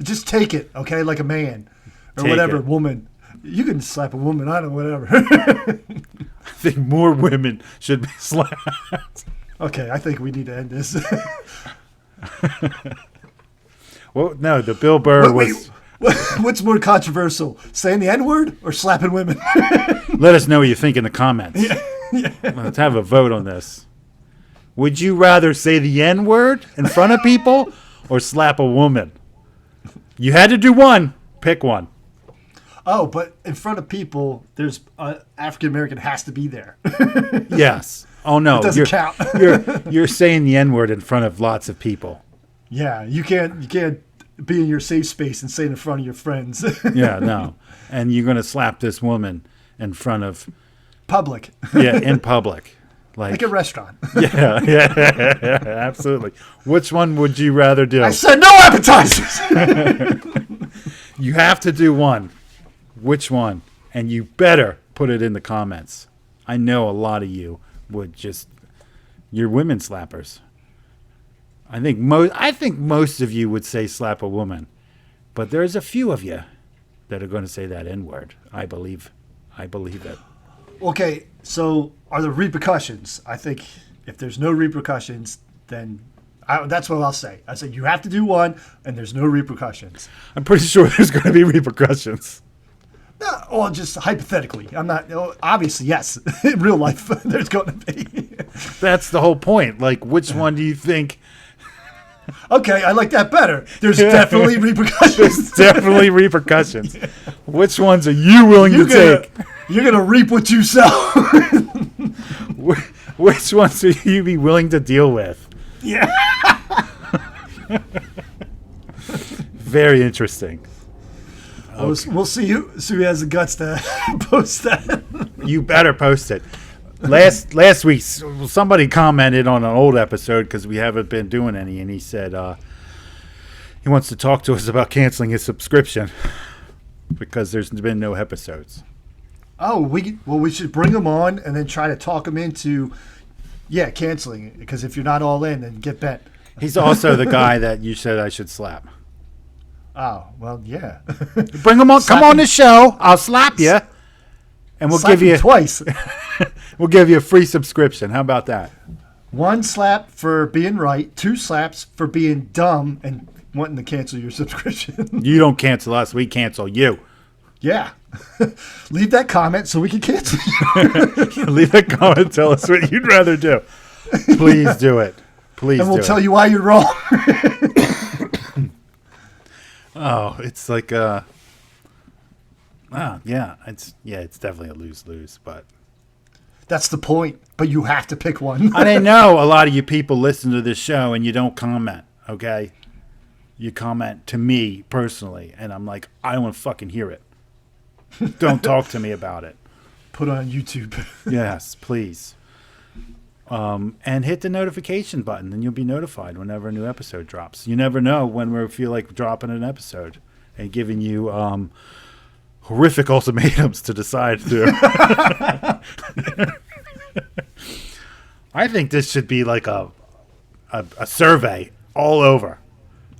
Just take it, okay, like a man or Take whatever, it. woman. You can slap a woman, I don't know, whatever. I think more women should be slapped. Okay, I think we need to end this. Well, no, the Bill Burr was. What's more controversial, saying the N-word or slapping women? Let us know what you think in the comments. Let's have a vote on this. Would you rather say the N-word in front of people or slap a woman? You had to do one. Pick one. Oh, but in front of people, there's African American has to be there. Yes. Oh no, It doesn't count. you're saying the N-word in front of lots of people. Yeah, you can't be in your safe space and say it in front of your friends. Yeah, no. And you're gonna slap this woman in front of Public. in public. Like a restaurant. yeah, absolutely. Which one would you rather do? I said no appetizers. You have to do one. Which one? And you better put it in the comments. I know a lot of you would just, you're women slappers. I think most of you would say slap a woman, but there's a few of you that are going to say that N-word. I believe it. Okay, so are there repercussions? I think if there's no repercussions, then that's what I'll say. I said you have to do one, and there's no repercussions. I'm pretty sure there's going to be repercussions. No, or just hypothetically. I'm not. Obviously, yes. In real life, there's going to be. That's the whole point. Like, which one do you think? Okay, I like that better. There's definitely repercussions. There's definitely repercussions. Which ones are you willing to take? You're gonna reap what you sow. Which ones are you be willing to deal with? Yeah. Very interesting. Okay. We'll see who has the guts to post that. You better post it. Last week, somebody commented on an old episode because we haven't been doing any, and he said he wants to talk to us about canceling his subscription because there's been no episodes. Oh, we should bring him on and then try to talk him into, canceling it. Because if you're not all in, then get bent. He's also the guy that you said I should slap. Oh, well, yeah. Bring him on. Come on the show. I'll slap you, and we'll give you twice. We'll give you a free subscription. How about that? 1 slap for being right, 2 slaps for being dumb and wanting to cancel your subscription. You don't cancel us. We cancel you. Yeah. Leave that comment so we can cancel you. Leave a comment. Tell us what you'd rather do. Please do it. Please and we'll do tell it. you why you're wrong. Oh, it's like it's definitely a lose-lose, but that's the point. But you have to pick one. I didn't know a lot of you people listen to this show and you don't comment, okay? You comment to me personally, and I'm like, I don't want to fucking hear it. Don't talk to me about it. Put on YouTube. Yes, please. And hit the notification button, and you'll be notified whenever a new episode drops. You never know when we feel like dropping an episode and giving you horrific ultimatums to decide to. I think this should be like a survey all over.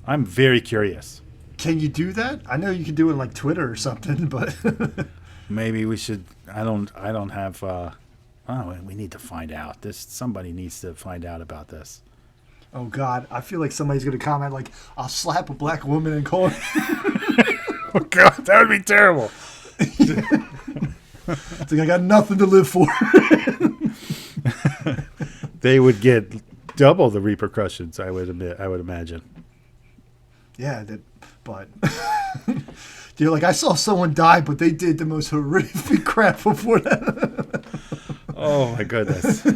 I'm very curious. Can you do that? I know you can do it like Twitter or something, but maybe we should. I don't have. We need to find out. Somebody needs to find out about this. Oh God, I feel like somebody's gonna comment like, "I'll slap a black woman and call her." Oh God, that would be terrible. It's like I got nothing to live for. They would get double the repercussions. I would imagine. Yeah, but you're like, I saw someone die, but they did the most horrific crap before that. Oh my goodness.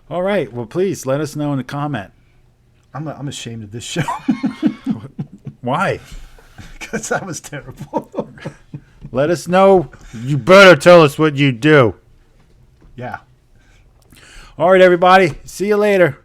All right. Well, please let us know in the comment. I'm ashamed of this show. Why? Because that was terrible. Let us know. You better tell us what you do. Yeah. All right, everybody. See you later.